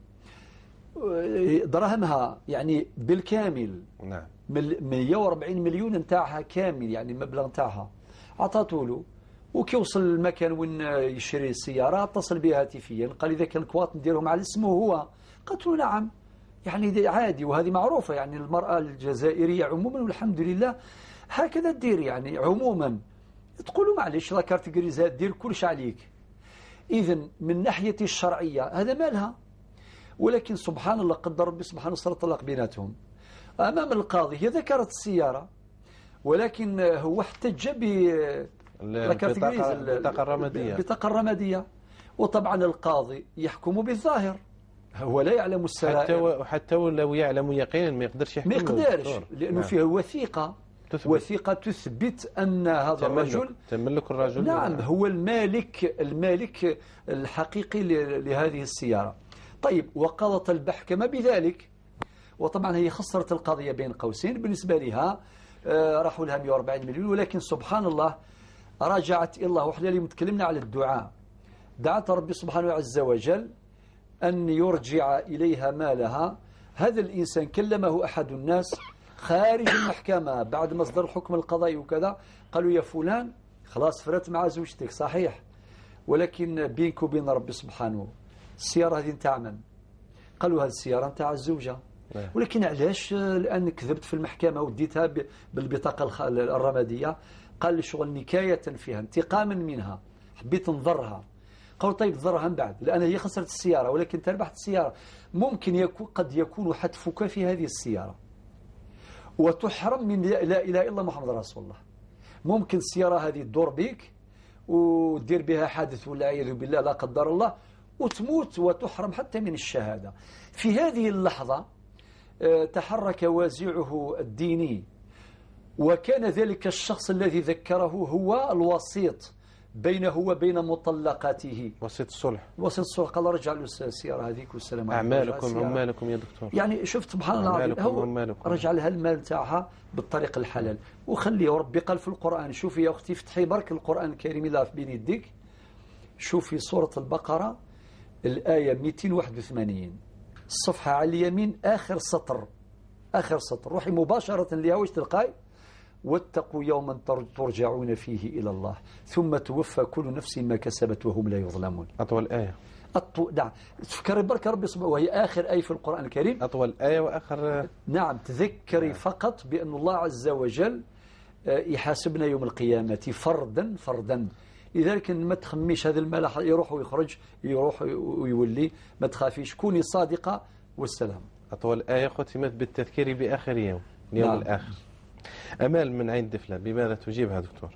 دراهمها يعني بالكامل. نعم. 140 مليون نتاعها كامل، يعني المبلغ نتاعها عطاته له. وكي وصل المكان وين يشري السيارة اتصل بها هاتفيا، قال إذا كان الكواط نديرهم على اسمه هو. قلت له نعم، يعني عادي، وهذه معروفة، يعني المرأة الجزائرية عموما والحمد لله هكذا تدير، يعني عموما تقولوا معلش لا كارت جريزة دير كلش عليك. إذن من ناحية الشرعية هذا مالها، ولكن سبحان الله قدر ربي سبحانه صار الطلاق بيناتهم. أمام القاضي هي ذكرت السيارة، ولكن هو احتج بطاقة الرمادية. وطبعا القاضي يحكم بالظاهر، هو لا يعلم السرائر. حتى لو يعلم يقينا ما يقدرش يحكم. ما يقدرش لأنه فيه وثيقة تثبت أن هذا الرجل تملك الرجل. نعم، هو المالك الحقيقي لهذه السيارة. طيب، وقضت المحكمة بذلك، وطبعا هي خسرت القضية بين قوسين بالنسبة لها، راحوا لها 140 مليون. ولكن سبحان الله رجعت إلى الله. وإحنا اليوم تكلمنا على الدعاء، دعت ربي سبحانه عز وجل أن يرجع إليها مالها. هذا الإنسان كلمه أحد الناس خارج المحكمة بعد مصدر الحكم القضائي وكذا، قالوا يا فلان خلاص فرت مع زوجتك صحيح، ولكن بينك وبين ربي سبحانه السيارة هذه نتاع من؟ قالوا هذه السيارة نتاع الزوجة. ولكن علاش الآن كذبت في المحكمة وديتها بالبطاقة الرمادية؟ قال لي شغل نكاية فيها، انتقاما منها، حبيت نضرها. قالوا طيب ضرها من بعد، لأن هي خسرت السيارة ولكن تربحت السيارة. ممكن قد يكون حتفك في هذه السيارة وتحرم من لا إله إلا الله محمد رسول الله. ممكن السيارة هذه تدور بك ودير بها حادث ولا عياذ بالله لا قدر الله، وتموت وتحرم حتى من الشهادة. في هذه اللحظة تحرك وازعه الديني، وكان ذلك الشخص الذي ذكره هو الوسيط بينه وبين مطلقاته، وسيط الصلح. وسيط الصلح. قال رجع له السيارة هذيك والسلام عليكم، أعمالكم عمالكم يا دكتور. يعني شفت سبحان الله، هو رجع لها المال تاعها بالطريق الحلال وخليه. وربي قال في القرآن، شوفي يا أختي افتحي برك القرآن الكريم الله في بين يديك، شوفي سورة البقرة الآية 281 الصفحة على اليمين آخر سطر، آخر سطر، روحي مباشرة لها واش تلقاي؟ واتقوا يوما ترجعون فيه إلى الله ثم توفى كل نفس ما كسبت وهم لا يظلمون. أطول آية. نعم، تفكري برك ربي سبحانه، وهي آخر آية في القرآن الكريم. أطول آية وآخر. نعم، تذكري فقط بأن الله عز وجل يحاسبنا يوم القيامة فردا فردا. لذلك ما تخميش هذا المال يروح ويخرج، يروح ويولي، ما تخافيش، كوني صادقة والسلام. أطول آية ختمت بالتذكير بآخر يوم، اليوم نعم. الآخر. أمال من عين دفلة، بماذا تجيبها دكتور؟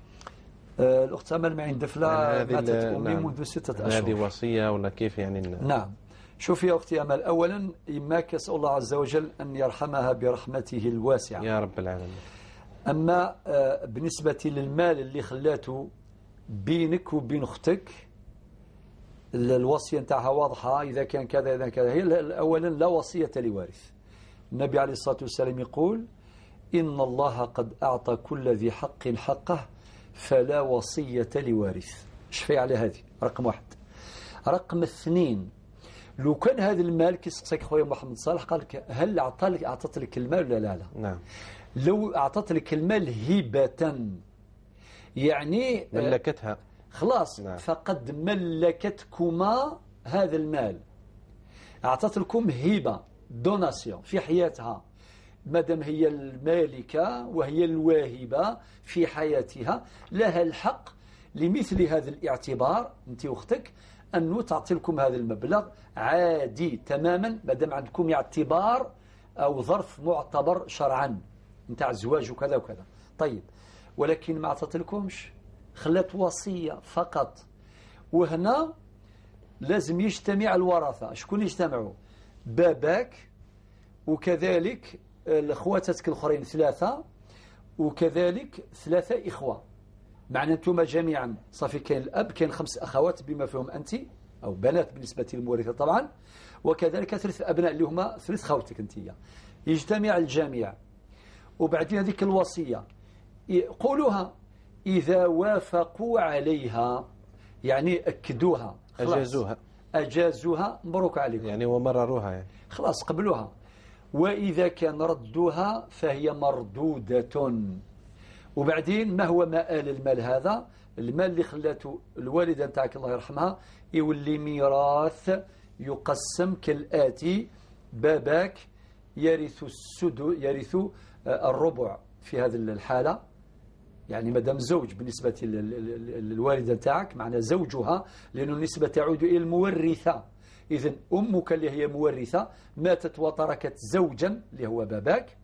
الأخت أمال من عين دفلة ماتت أمي منذ 6 أشهر. هذه وصية ولا كيف يعني؟ نعم، شوفي يا أختي أمال، أولا إماك أسأل الله عز وجل أن يرحمها برحمته الواسعة يا رب العالمين. أما بالنسبة للمال اللي خلاته بينك وبين أختك، الوصية نتاعها واضحة، إذا كان كذا إذا كذا. هي أولا لا وصية لوارث. النبي عليه الصلاة والسلام يقول إن الله قد أعطى كل ذي حق حقه فلا وصية لوارث. شفي على هذه رقم 1. رقم 2، لو كان هذا المال كيسقسك خويا محمد صالح قال لك هل أعطت لك المال ولا لا؟ نعم. لو أعطت لك المال هبة يعني ملكتها خلاص. نعم. فقد ملكتكما هذا المال، أعطت لكم هبة دوناسيون في حياتها، مادام هي المالكة وهي الواهبة في حياتها، لها الحق لمثل هذا الاعتبار أنت وأختك أنه تعطي لكم هذا المبلغ عادي تماما، مادام عندكم اعتبار أو ظرف معتبر شرعا نتاع الزواج وكذا وكذا. طيب، ولكن ما عطت لكمش، خلت وصية فقط. وهنا لازم يجتمع الورثة. شكون يجتمعوا؟ باباك وكذلك اخواتك الاخرين 3، وكذلك 3 إخوة، معنى أنتم جميعا صافي. كاين الأب، كاين 5 أخوات بما فيهم أنت أو بنات بالنسبة للمورثة طبعا، وكذلك 3 أبناء اللي هما 3 خوتك أنت. يجتمع الجميع، وبعدين هذيك الوصية يقولوها إذا وافقوا عليها، يعني أكدوها، أجازوها، مبروك عليكم، يعني ومرروها، يعني خلاص قبلوها. وإذا كان ردوها فهي مردودة. وبعدين ما هو مآل المال هذا؟ المال اللي خلاته الوالدة نتاعك الله يرحمها يولي ميراث يقسم كالآتي: باباك يرث الربع في هذه الحالة، يعني مدام زوج بالنسبة للوالدة نتاعك معنى زوجها، لأنه النسبة تعود إلى المورثة. إذن أمك اللي هي مورثة ماتت وتركت زوجا اللي هو باباك،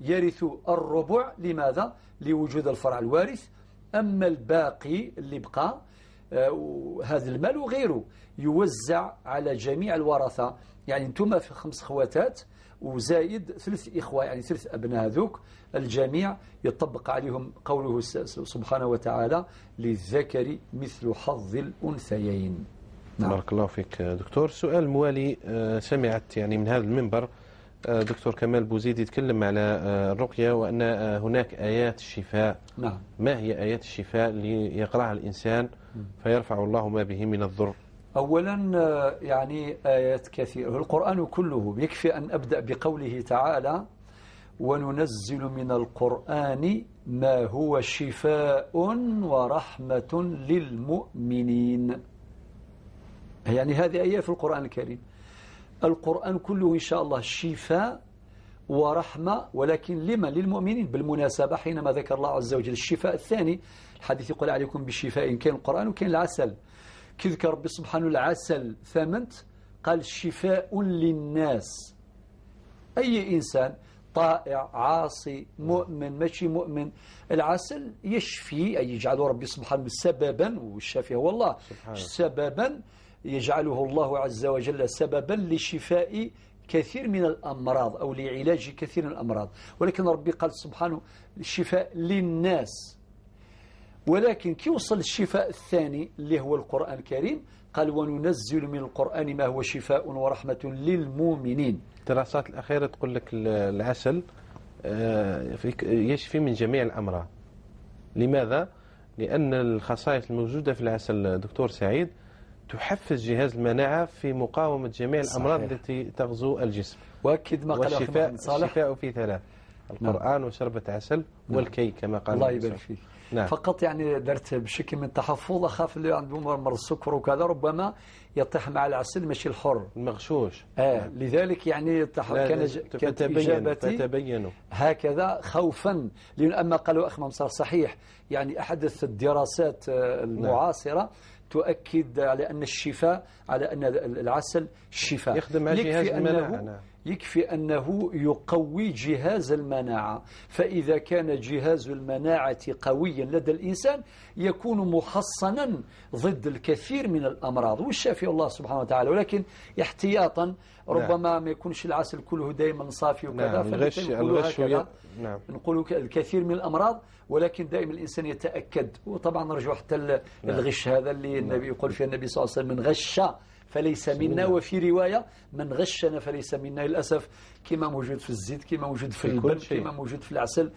يرث الربع. لماذا؟ لوجود الفرع الوارث. أما الباقي اللي بقى هذا المال وغيره يوزع على جميع الورثة. يعني انتم في 5 خواتات وزايد 3 إخوة، يعني 3 أبناء هذوك، الجميع يطبق عليهم قوله سبحانه وتعالى: للذكر مثل حظ الأنثيين. نعم. بارك الله فيك دكتور. سؤال موالي، سمعت يعني من هذا المنبر دكتور كمال بوزيد يتكلم على الرقية وأن هناك آيات الشفاء. نعم. ما هي آيات الشفاء اللي يقرأها الإنسان فيرفع الله ما به من الضر؟ أولا يعني آيات كثيرة، القرآن كله. يكفي أن أبدأ بقوله تعالى: وننزل من القرآن ما هو شفاء ورحمة للمؤمنين. يعني هذه آية في القرآن الكريم. القرآن كله إن شاء الله شفاء ورحمة، ولكن لمن؟ للمؤمنين. بالمناسبة حينما ذكر الله عز وجل الشفاء الثاني، الحديث يقول عليكم بالشفاء، كان القرآن وكان العسل. كي ذكر ربي سبحانه العسل ثمنت، قال شفاء للناس. أي إنسان طائع عاصي مؤمن ماشي مؤمن، العسل يشفي، أي يجعله ربي سبحانه سببا، والشافي هو الله سببا، يجعله الله عز وجل سببا لشفاء كثير من الأمراض أو لعلاج كثير من الأمراض، ولكن ربي قال سبحانه الشفاء للناس. ولكن كي وصل الشفاء الثاني اللي هو القرآن الكريم قال وننزل من القرآن ما هو شفاء ورحمة للمؤمنين. الدراسات الأخيرة تقول لك العسل يشفي من جميع الأمراض. لماذا؟ لأن الخصائص الموجودة في العسل دكتور سعيد تحفز جهاز المناعة في مقاومة جميع الأمراض التي تغزو الجسم. وأكد ما قال الشفاء في ثلاث: القرآن وشربة عسل والكي كما قال الله يبارك فيك. نعم. فقط يعني درت بشكل من التحفظ، أخاف اللي عنده مرض السكر وكذا ربما يطيح مع العسل ماشي الحر المغشوش. لذلك يعني كانت إجابتي فتبينوا هكذا خوفا، لأن أما قالوا أخ ممصار صحيح يعني أحدث الدراسات المعاصرة تؤكد على أن الشفاء، على أن العسل شفاء يخدم مع جهاز المناعة. يكفي أنه يقوي جهاز المناعة، فإذا كان جهاز المناعة قويا لدى الإنسان يكون محصنا ضد الكثير من الأمراض، والشافي الله سبحانه وتعالى. ولكن احتياطا ربما ما يكونش العسل كله دائما صافي وكذا، الغش نقول الكثير من الأمراض، ولكن دائما الإنسان يتأكد. وطبعا نرجو حتى الغش هذا اللي النبي يقول فيه النبي صلى الله عليه وسلم من غش فليس منا، وفي رواية من غشنا فليس منا. للأسف كما موجود في الزيت، كما موجود في البن، كما موجود في العسل.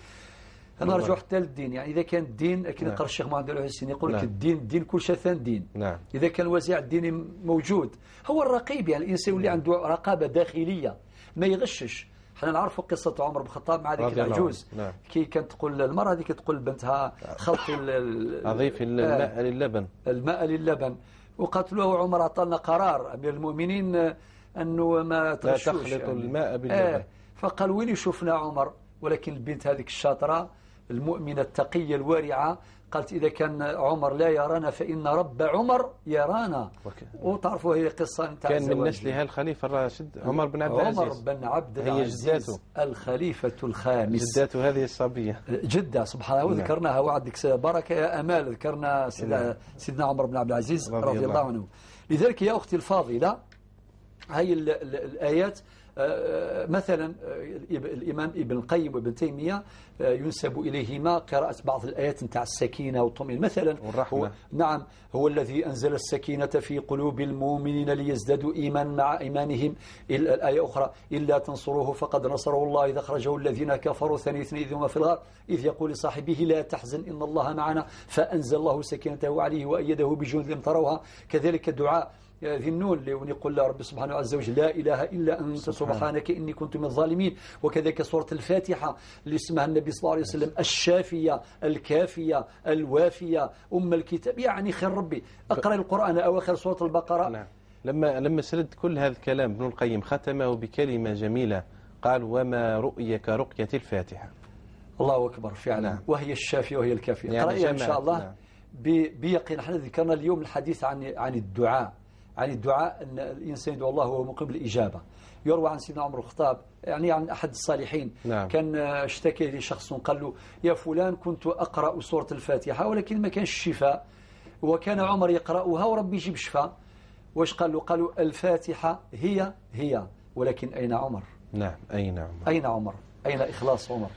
أنا أرجو حتى للدين، يعني إذا كان الدين أكيد قال الشيخ محمد الحسين يقول لك الدين كل شيء ثان دين. إذا كان الوزيع الديني موجود هو الرقيب، يعني الإنسان اللي عنده رقابة داخلية ما يغشش. احنا نعرفوا قصة عمر بن الخطاب مع ذيك العجوز كي كانت تقول المرأة هذيك تقول لبنتها خلطي أضيفي الماء للبن وقالت له عمر أعطانا قرار أمير المؤمنين أنه ما تغشوش لا تخلط يعني الماء باللبن. فقال وين شفنا عمر؟ ولكن البنت هذيك الشاطرة المؤمنة التقية الورعة قالت إذا كان عمر لا يرانا فإن رب عمر يرانا. وتعرفوا هي قصة كان من نسلها الخليفة الراشد عمر بن عبد العزيز. عمر بن عبد العزيز الخليفة الخامس. جداته هذه الصبية جدة سبحان الله. وذكرناها وعدك بركة يا أمال، ذكرنا سيدنا عمر بن عبد العزيز رضي الله عنه. لذلك يا أختي الفاضلة هاي الآيات مثلا الإمام ابن القيم وابن تيمية ينسب إليهما قراءة بعض الآيات نتاع السكينة والطمئنينة مثلا والرحمة. نعم هو الذي أنزل السكينة في قلوب المؤمنين ليزدادوا إيمان مع إيمانهم. الآية أخرى إلا تنصروه فقد نصره الله إذا أخرجه الذين كفروا ثاني اثنين إذ هما في الغار إذ يقول لصاحبه لا تحزن إن الله معنا فأنزل الله سكينته عليه وأيده بجند لم تروها. كذلك دعاء ذي النون اللي يقول رب سبحانه عز وجل لا إله إلا أنت سبحانك إني كنت من الظالمين. وكذلك سورة الفاتحة اللي اسمها النبي صلى الله عليه وسلم الشافية الكافية الوافية أم الكتاب، يعني خير ربي أقرأ القرآن أواخر سورة البقرة. نعم. لما سرد كل هذا الكلام ابن القيم ختمه بكلمة جميلة قال وما رؤيك رقية الفاتحة. الله أكبر فعلا. نعم. وهي الشافية وهي الكافية يعني إن شاء الله. نعم. بيقين احنا ذكرنا اليوم الحديث عن الدعاء، عن الدعاء أن الإنسان يدعو الله وهو مقيم الإجابة. يروى عن سيدنا عمر الخطاب يعني عن أحد الصالحين. نعم. كان اشتكى لي شخص قال له يا فلان كنت أقرأ سورة الفاتحة ولكن ما كانش شفاء، وكان عمر يقرأها وربي يجيب شفاء. واش قال له؟ قالوا الفاتحة هي ولكن أين عمر؟ نعم أين عمر؟ أين عمر؟ أين إخلاص عمر؟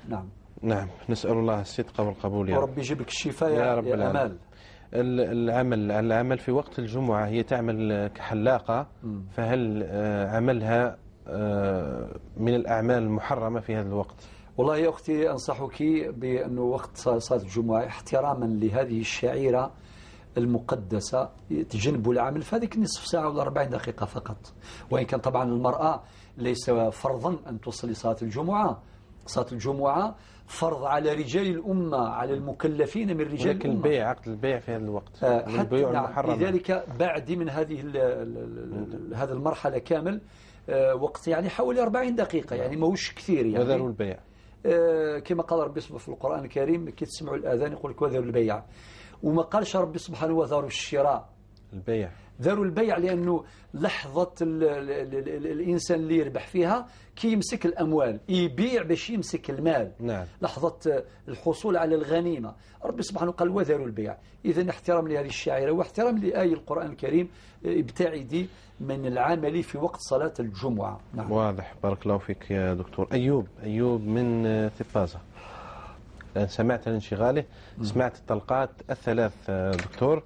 نعم نسأل الله الصدق والقبول يا رب. وربي يجيب لك الشفاء يا رب العالمين. العمل في وقت الجمعة هي تعمل كحلاقة، فهل عملها من الأعمال المحرمة في هذا الوقت؟ والله يا أختي أنصحك بأنه وقت صلاة الجمعة احتراما لهذه الشعيرة المقدسة تجنبوا العمل في هذيك نصف ساعة ولا 40 دقيقة فقط. وإن كان طبعا المرأة ليس فرضا أن تصلي صلاة الجمعة. صلاة الجمعة فرض على رجال الأمة، على المكلفين من رجال الأمة. الأمة. عقد البيع في هذا الوقت حتى لذلك بعد من هذه المرحلة كامل وقت يعني حوالي 40 دقيقة يعني ماهوش كثير يعني. وذروا البيع كما قال ربي سبحانه في القرآن الكريم كي تسمعوا الآذان يقول لك وذروا البيع. وما قالش ربي سبحانه وذروا الشراء، البيع. داروا البيع لأنه لحظة الإنسان اللي يربح فيها كي يمسك الأموال يبيع باش يمسك المال. نعم. لحظة الحصول على الغنيمة. ربي سبحانه قال وذروا البيع. إذن احترام لهذه الشاعرة واحترام لآية القرآن الكريم ابتعدي من العمل في وقت صلاة الجمعة. نعم. واضح. بارك الله فيك يا دكتور. أيوب من ثبازة سمعت الانشغاله، سمعت الطلقات الثلاث دكتور.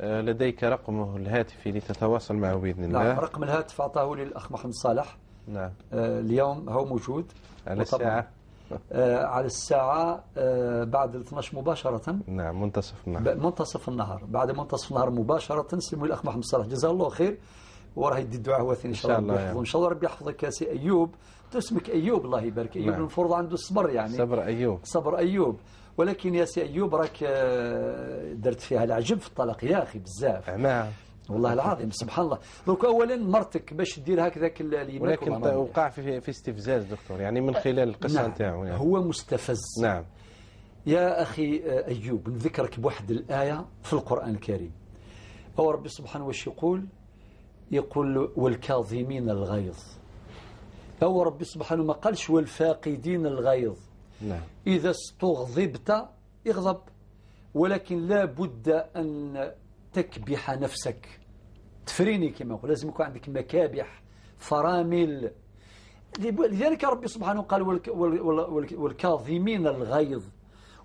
لديك رقمه الهاتفي لتتواصل معه بإذن الله. نعم. رقم الهاتف أعطاه للأخ محمد صالح. نعم. اليوم هو موجود على الساعة على الساعة بعد 12 مباشرة. نعم. منتصف النهار. بعد منتصف النهار مباشرة نسلموا الأخ محمد صالح جزاه الله خير، وراه يدي الدعاء هو إن شاء الله يحفظه. إن شاء الله ربي يحفظك يا سي أيوب. اسمك أيوب الله يبارك. أيوب نعم. المفروض عنده الصبر يعني. صبر أيوب. ولكن يا سي أيوب راك درت فيها العجب في الطلاق يا أخي بزاف. نعم. والله العظيم سبحان الله. دوك أولا مرتك باش دير هكذاك ولكن وقع في استفزاز دكتور يعني من خلال القصة نتاعو. نعم. هو مستفز. نعم. يا أخي أيوب نذكرك بواحد الآية في القرآن الكريم. هو ربي سبحانه وش يقول والكاظمين الغيظ. هو ربي سبحانه ما قالش والفاقدين الغيظ. نعم. إذا استغضبت اغضب، ولكن لا بد أن تكبح نفسك، تفريني كما يقول، لازم يكون عندك مكابح فرامل. لذلك ربي سبحانه قال والكاظمين الغيظ،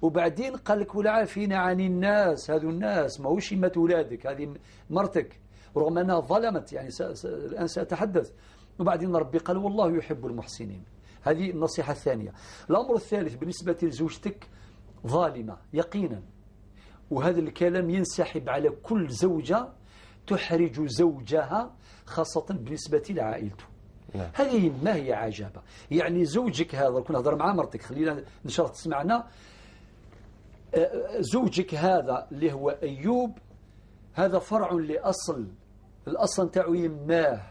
وبعدين قال لك والعافين عن الناس. هذو الناس ماهوش يمات ولادك، هذه مرتك رغم أنها ظلمت يعني الآن سأتحدث. وبعدين ربي قال والله يحب المحسنين. هذه النصيحة الثانية. الأمر الثالث بالنسبة لزوجتك ظالمة يقينا، وهذا الكلام ينسحب على كل زوجة تحرج زوجها خاصة بالنسبة لعائلته. نعم. هذه ما هي عجابة يعني زوجك هذا كنا نهضر مع مرتك خلينا إن شاء الله تسمعنا. زوجك هذا اللي هو أيوب هذا فرع لأصل، الأصل نتاعو يماه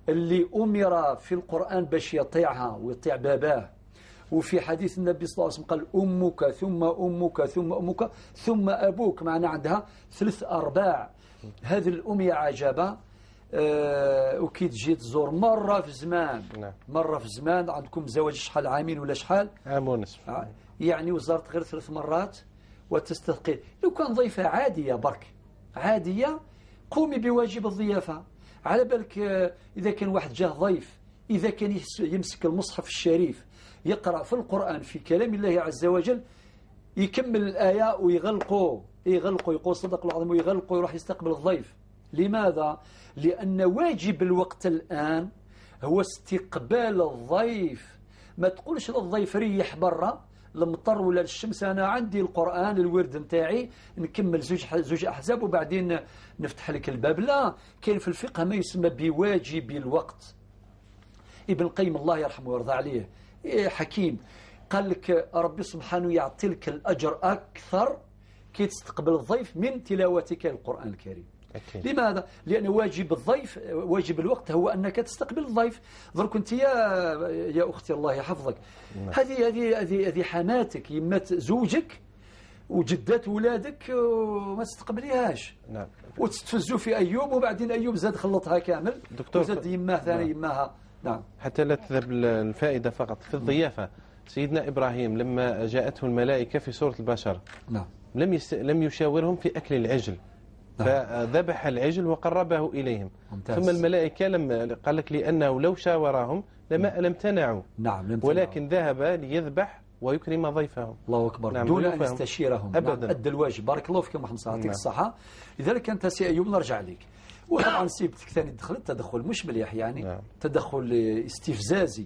اللي أمر في القرآن باش يطيعها ويطيع باباه. وفي حديث النبي صلى الله عليه وسلم قال أمك ثم أمك ثم أمك ثم أبوك، معنا عندها 3 أرباع. هذه الأم يا عجبة وكي تجي تزور مرة في زمان. نعم. مرة في زمان عندكم زواج شحال عامين ولا شحال؟ عام ونصف يعني وزارت غير 3 مرات وتستثقل. لو كان ضيفة عادية برك عادية قومي بواجب الضيافة. على بالك إذا كان واحد جاه ضيف إذا كان يمسك المصحف الشريف يقرأ في القرآن في كلام الله عز وجل يكمل الآية ويغلقوا يقول صدق الله العظيم ويغلقوا يروح يستقبل الضيف. لماذا؟ لأن واجب الوقت الآن هو استقبال الضيف. ما تقولش للضيف ريح برا المطر ولا الشمس، أنا عندي القرآن الورد نتاعي نكمل زوج أحزاب وبعدين نفتح لك الباب. لا، كاين في الفقه ما يسمى بواجب الوقت. ابن القيم الله يرحمه ويرضى عليه حكيم قال لك ربي سبحانه يعطي لك الأجر أكثر كي تستقبل الضيف من تلاوتك القرآن الكريم. أكيد. لماذا؟ لأن واجب الضيف واجب الوقت هو أنك تستقبل الضيف. ضرك أنت يا أختي الله يحفظك هذه حماتك يمات زوجك وجدات ولادك وما تستقبليهاش. نعم. وتستفزوا في أيوب وبعدين أيوب زاد خلطها كامل وزاد يماه ثاني يماها. نعم. حتى لا تذهب الفائدة فقط في الضيافة. سيدنا إبراهيم لما جاءته الملائكة في سورة البشر نعم. لم يشاورهم في أكل العجل. نعم. فذبح العجل وقربه إليهم. ممتاز. ثم الملائكة قال لك لأنه لو شاورهم لم تنعوا. نعم. ولكن ذهب ليذبح ويكرم ضيفهم. الله أكبر. نعم. دون أن يستشيرهم. أبدا. أدى الواجب. بارك الله فيك محمد صلى الله عليه الصحة. لذلك أنت سي أيوب نرجع لك. وطبعا سيبتك ثاني دخلت تدخل مش مليح يعني. نعم. تدخل استفزازي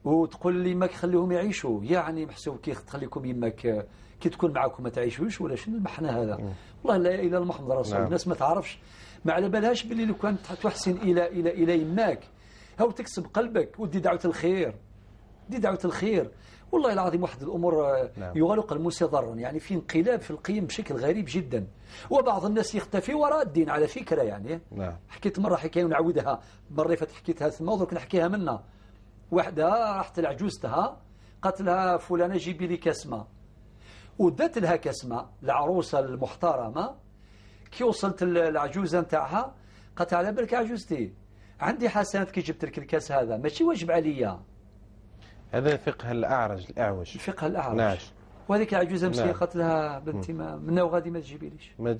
وتقول لي ما خليهم يعيشوا يعني محسوب كي تخليكم يماك كي تكون معكم ما تعيشوش ولا شنو المحنى هذا. والله لا إله إلا محمد رسول. نعم. الناس ما تعرفش ما على بالهاش باللي لو كانت تحسن إلى يماك هاو تكسب قلبك ودي دعوة الخير. دي دعوة الخير. والله العظيم واحد الأمور نعم. يغلق الموسى ضرا يعني في انقلاب في القيم بشكل غريب جدا. وبعض الناس يختفي وراء الدين على فكرة يعني. نعم. حكيت مرة حكاية ونعودها مرة فاتت حكيتها ثم ودرك نحكيها منها. واحدة راحت لعجوزتها قالت لها فلانة جيبي لي كسمة ودات لها كسمة العروسة المحترمة كي وصلت العجوزة نتاعها قالت على بالك عجوزتي عندي حسنات كي جبت لك الكاس هذا ماشي واجب عليا. هذا فقه الأعرج الأعوج. الفقه الأعرج. نعم. وهذيك العجوزة مسكينة نعم. قالت لها بنتي ما وغادي ما تجيبيليش. ما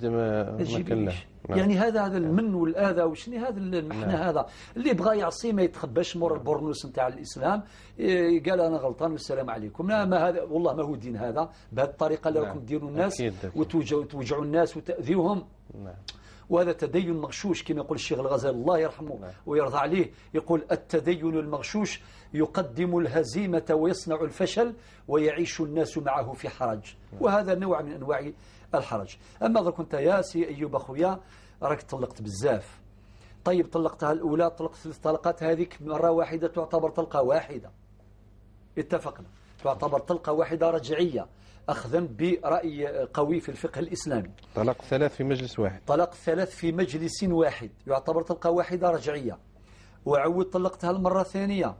تجيبيليش. نعم. يعني هذا المن والآذى وشني هذا المحنة. نعم. هذا اللي بغى يعصي ما يتخباش مور البورنوس نتاع الإسلام قال أنا غلطان والسلام عليكم. ما هذا والله ما هو دين هذا بهذه الطريقة اللي راكم ديروا الناس وتوجعوا الناس وتأذيوهم. نعم. وهذا تدين مغشوش كما يقول الشيخ الغزالي الله يرحمه ويرضى عليه، يقول التدين المغشوش يقدم الهزيمة ويصنع الفشل ويعيش الناس معه في حرج، وهذا نوع من أنواع الحرج. أما إذا كنت يا سي أيوب أخويا راك طلقت بزاف، طيب طلقتها الأولى طلقت 3 طلقات، هذيك مرة واحدة تعتبر طلقة واحدة، اتفقنا، تعتبر طلقة واحدة رجعية أخذا برأي قوي في الفقه الإسلامي. طلاق 3 في مجلس واحد. طلاق 3 في مجلس واحد يعتبر طلقة واحدة رجعية. وعود طلقتها المرة الثانية،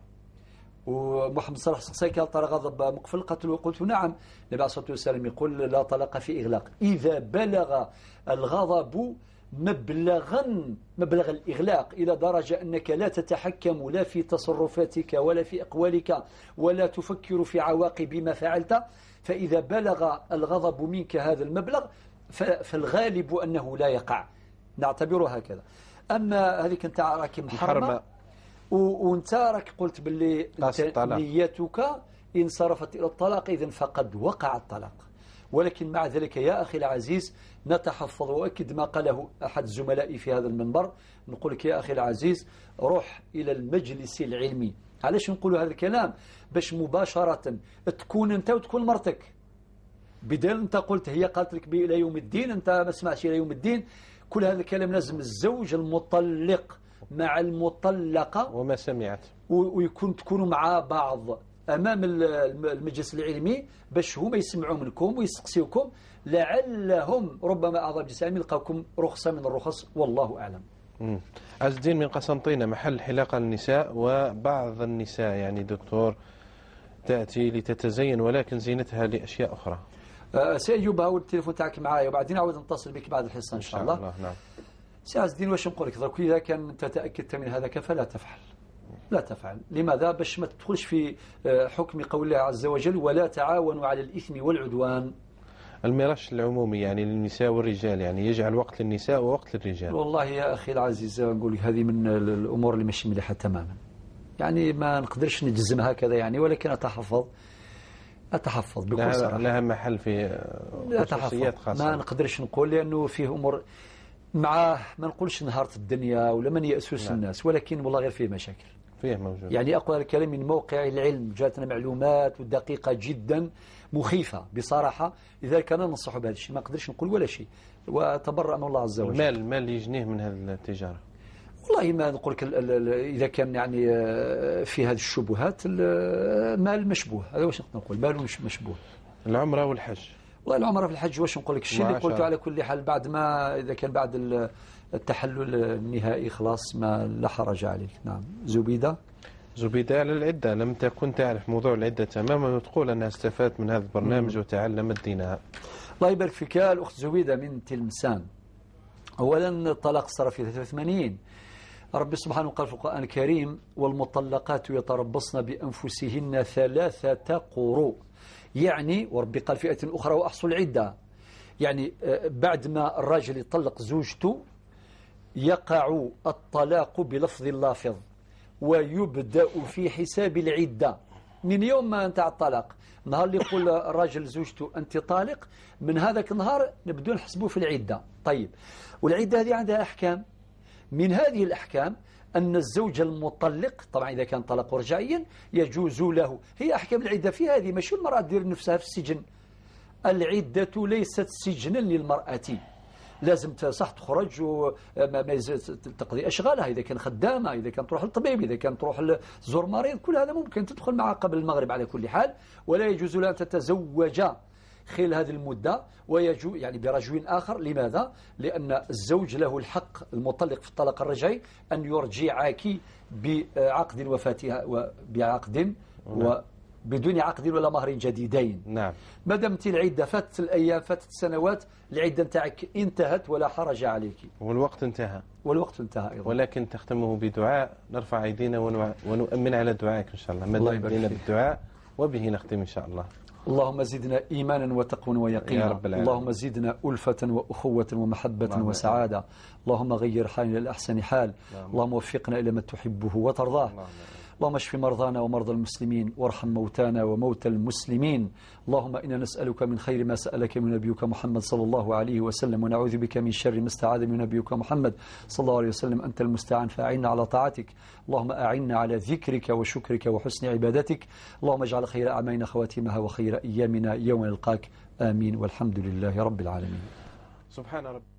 ومحمد صلاح السقسي قال ترى غضب مقفل قتل، قلت نعم. النبي عليه الصلاة والسلام يقول لا طلاق في إغلاق، إذا بلغ الغضب مبلغ الإغلاق إلى درجة أنك لا تتحكم لا في تصرفاتك ولا في أقوالك ولا تفكر في عواقب ما فعلت، فإذا بلغ الغضب منك هذا المبلغ فالغالب أنه لا يقع، نعتبره هكذا. أما هذيك أنت راك محرمة وانت راك قلت باللي نيتك إن صرفت إلى الطلاق إذن فقد وقع الطلاق. ولكن مع ذلك يا أخي العزيز نتحفظ، وأكد ما قاله أحد زملائي في هذا المنبر، نقول لك يا أخي العزيز روح إلى المجلس العلمي. علاش نقول هذا الكلام؟ باش مباشرة تكون أنت وتكون مرتك، بدل أنت قلت هي قالت لك إلى يوم الدين، أنت ما سمعش إلى يوم الدين. كل هذا الكلام لازم الزوج المطلق مع المطلقة وما سمعت ويكون تكونوا مع بعض أمام المجلس العلمي باش هما يسمعوا منكم ويسقسيوكم، لعلهم ربما أعضاء المجلس العلمي يلقاوكم رخصة من الرخص، والله أعلم. عز الدين من قسنطينة، محل حلاقة النساء، وبعض النساء يعني دكتور تأتي لتتزين ولكن زينتها لأشياء أخرى. سأيوب هاو التليفون تاعك معايا وبعدين نعود نتصل بك بعد الحصة إن شاء الله. نعم. سي عز الدين واش نقول لك درك، إذا كان أنت تأكدت من هذاك فلا تفعل، لا تفعل. لماذا؟ باش ما تدخلش في حكم قول الله عز وجل ولا تعاونوا على الإثم والعدوان. المراش العمومي يعني للنساء والرجال، يعني يجعل وقت للنساء ووقت للرجال. والله يا أخي العزيز نقول لك هذه من الأمور اللي مش مليحة تماما، يعني ما نقدرش نجزم هكذا يعني، ولكن أتحفظ بكل صراحة. لها محل في خصوصيات خاصة، ما نقدرش نقول لأنه فيه أمور ما نقولش نهارت الدنيا ولا من يأسوس الناس، ولكن والله غير فيه مشاكل فيه موجود. يعني أقول الكلام من موقع العلم، جاتنا معلومات ودقيقة جدا مخيفة بصراحة، لذلك أنا ننصح بهذا الشيء، ما نقدرش نقول ولا شيء، وتبرأ من الله عز وجل. المال يجنيه من هذه التجارة، والله ما نقول لك إذا كان يعني في هذه الشبهات المال مشبوه، هذا واش نقول، مال مش مشبوه. العمرة والحج، والله العمرة في الحج واش نقول لك، الشيء اللي قلته على كل حال بعد ما إذا كان بعد التحلل النهائي خلاص ما لا حرج عليك. نعم. زبيدة على العدة، لم تكن تعرف موضوع العدة تماما وتقول أنها استفادت من هذا البرنامج وتعلمت دينها. الله يبارك فيك. الأخت زبيدة من تلمسان، أولا الطلاق صار في 83. رب سبحانه قال في القرآن الكريم والمطلقات يتربصن بأنفسهن 3 قروء، يعني وربي قال في آية أخرى وأحصوا العدة، يعني بعد ما الراجل يطلق زوجته يقع الطلاق بلفظ اللافظ ويبدأ في حساب العدة من يوم ما انتهى الطلاق. نهار اللي يقول الراجل زوجته أنت طالق، من هذاك النهار نبدو نحسبه في العدة. طيب، والعدة هذه عندها أحكام، من هذه الأحكام أن الزوج المطلق طبعا إذا كان طلاق رجعيا يجوز له، هي أحكام العدة في هذه، ماشي المرأة تدير نفسها في السجن، العدة ليست سجنا للمرأة، لازم صح تخرج وما تقضي أشغالها، إذا كان خدامة، إذا كان تروح للطبيب، إذا كان تروح لزور مريض، كل هذا ممكن تدخل معه قبل المغرب على كل حال، ولا يجوز لها أن تتزوج خلال هذه المدة ويجوز يعني برجل آخر. لماذا؟ لأن الزوج له الحق المطلق في الطلاق الرجعي أن يرجعك بعقد وفاتها وبعقد بدون عقد ولا مهر جديدين. نعم. ما دامت العدة فاتت الأيام فاتت السنوات، العدة نتاعك انتهت ولا حرج عليك. والوقت انتهى. والوقت انتهى أيضا. ولكن تختمه بدعاء، نرفع أيدينا ونؤمن على دعائك إن شاء الله. الله ماذا يبارك بدينا فيك. بالدعاء وبه نختم إن شاء الله. اللهم زدنا إيمانا وتقوى ويقينا. يا رب العالمين. اللهم زدنا ألفة وأخوة ومحبة اللهم وسعادة. اللهم غير حالنا إلى أحسن حال. اللهم وفقنا إلى ما تحبه وترضاه. اللهم اشف مرضانا ومرضى المسلمين، وارحم موتانا وموتى المسلمين. اللهم إنا نسألك من خير ما سألك من نبيك محمد صلى الله عليه وسلم، ونعوذ بك من شر ما استعاذ من نبيك محمد صلى الله عليه وسلم. أنت المستعان فأعنا على طاعتك. اللهم أعنا على ذكرك وشكرك وحسن عبادتك. اللهم اجعل خير أعمالنا خواتمها وخير أيامنا يوم نلقاك. آمين والحمد لله رب العالمين. سبحان رب.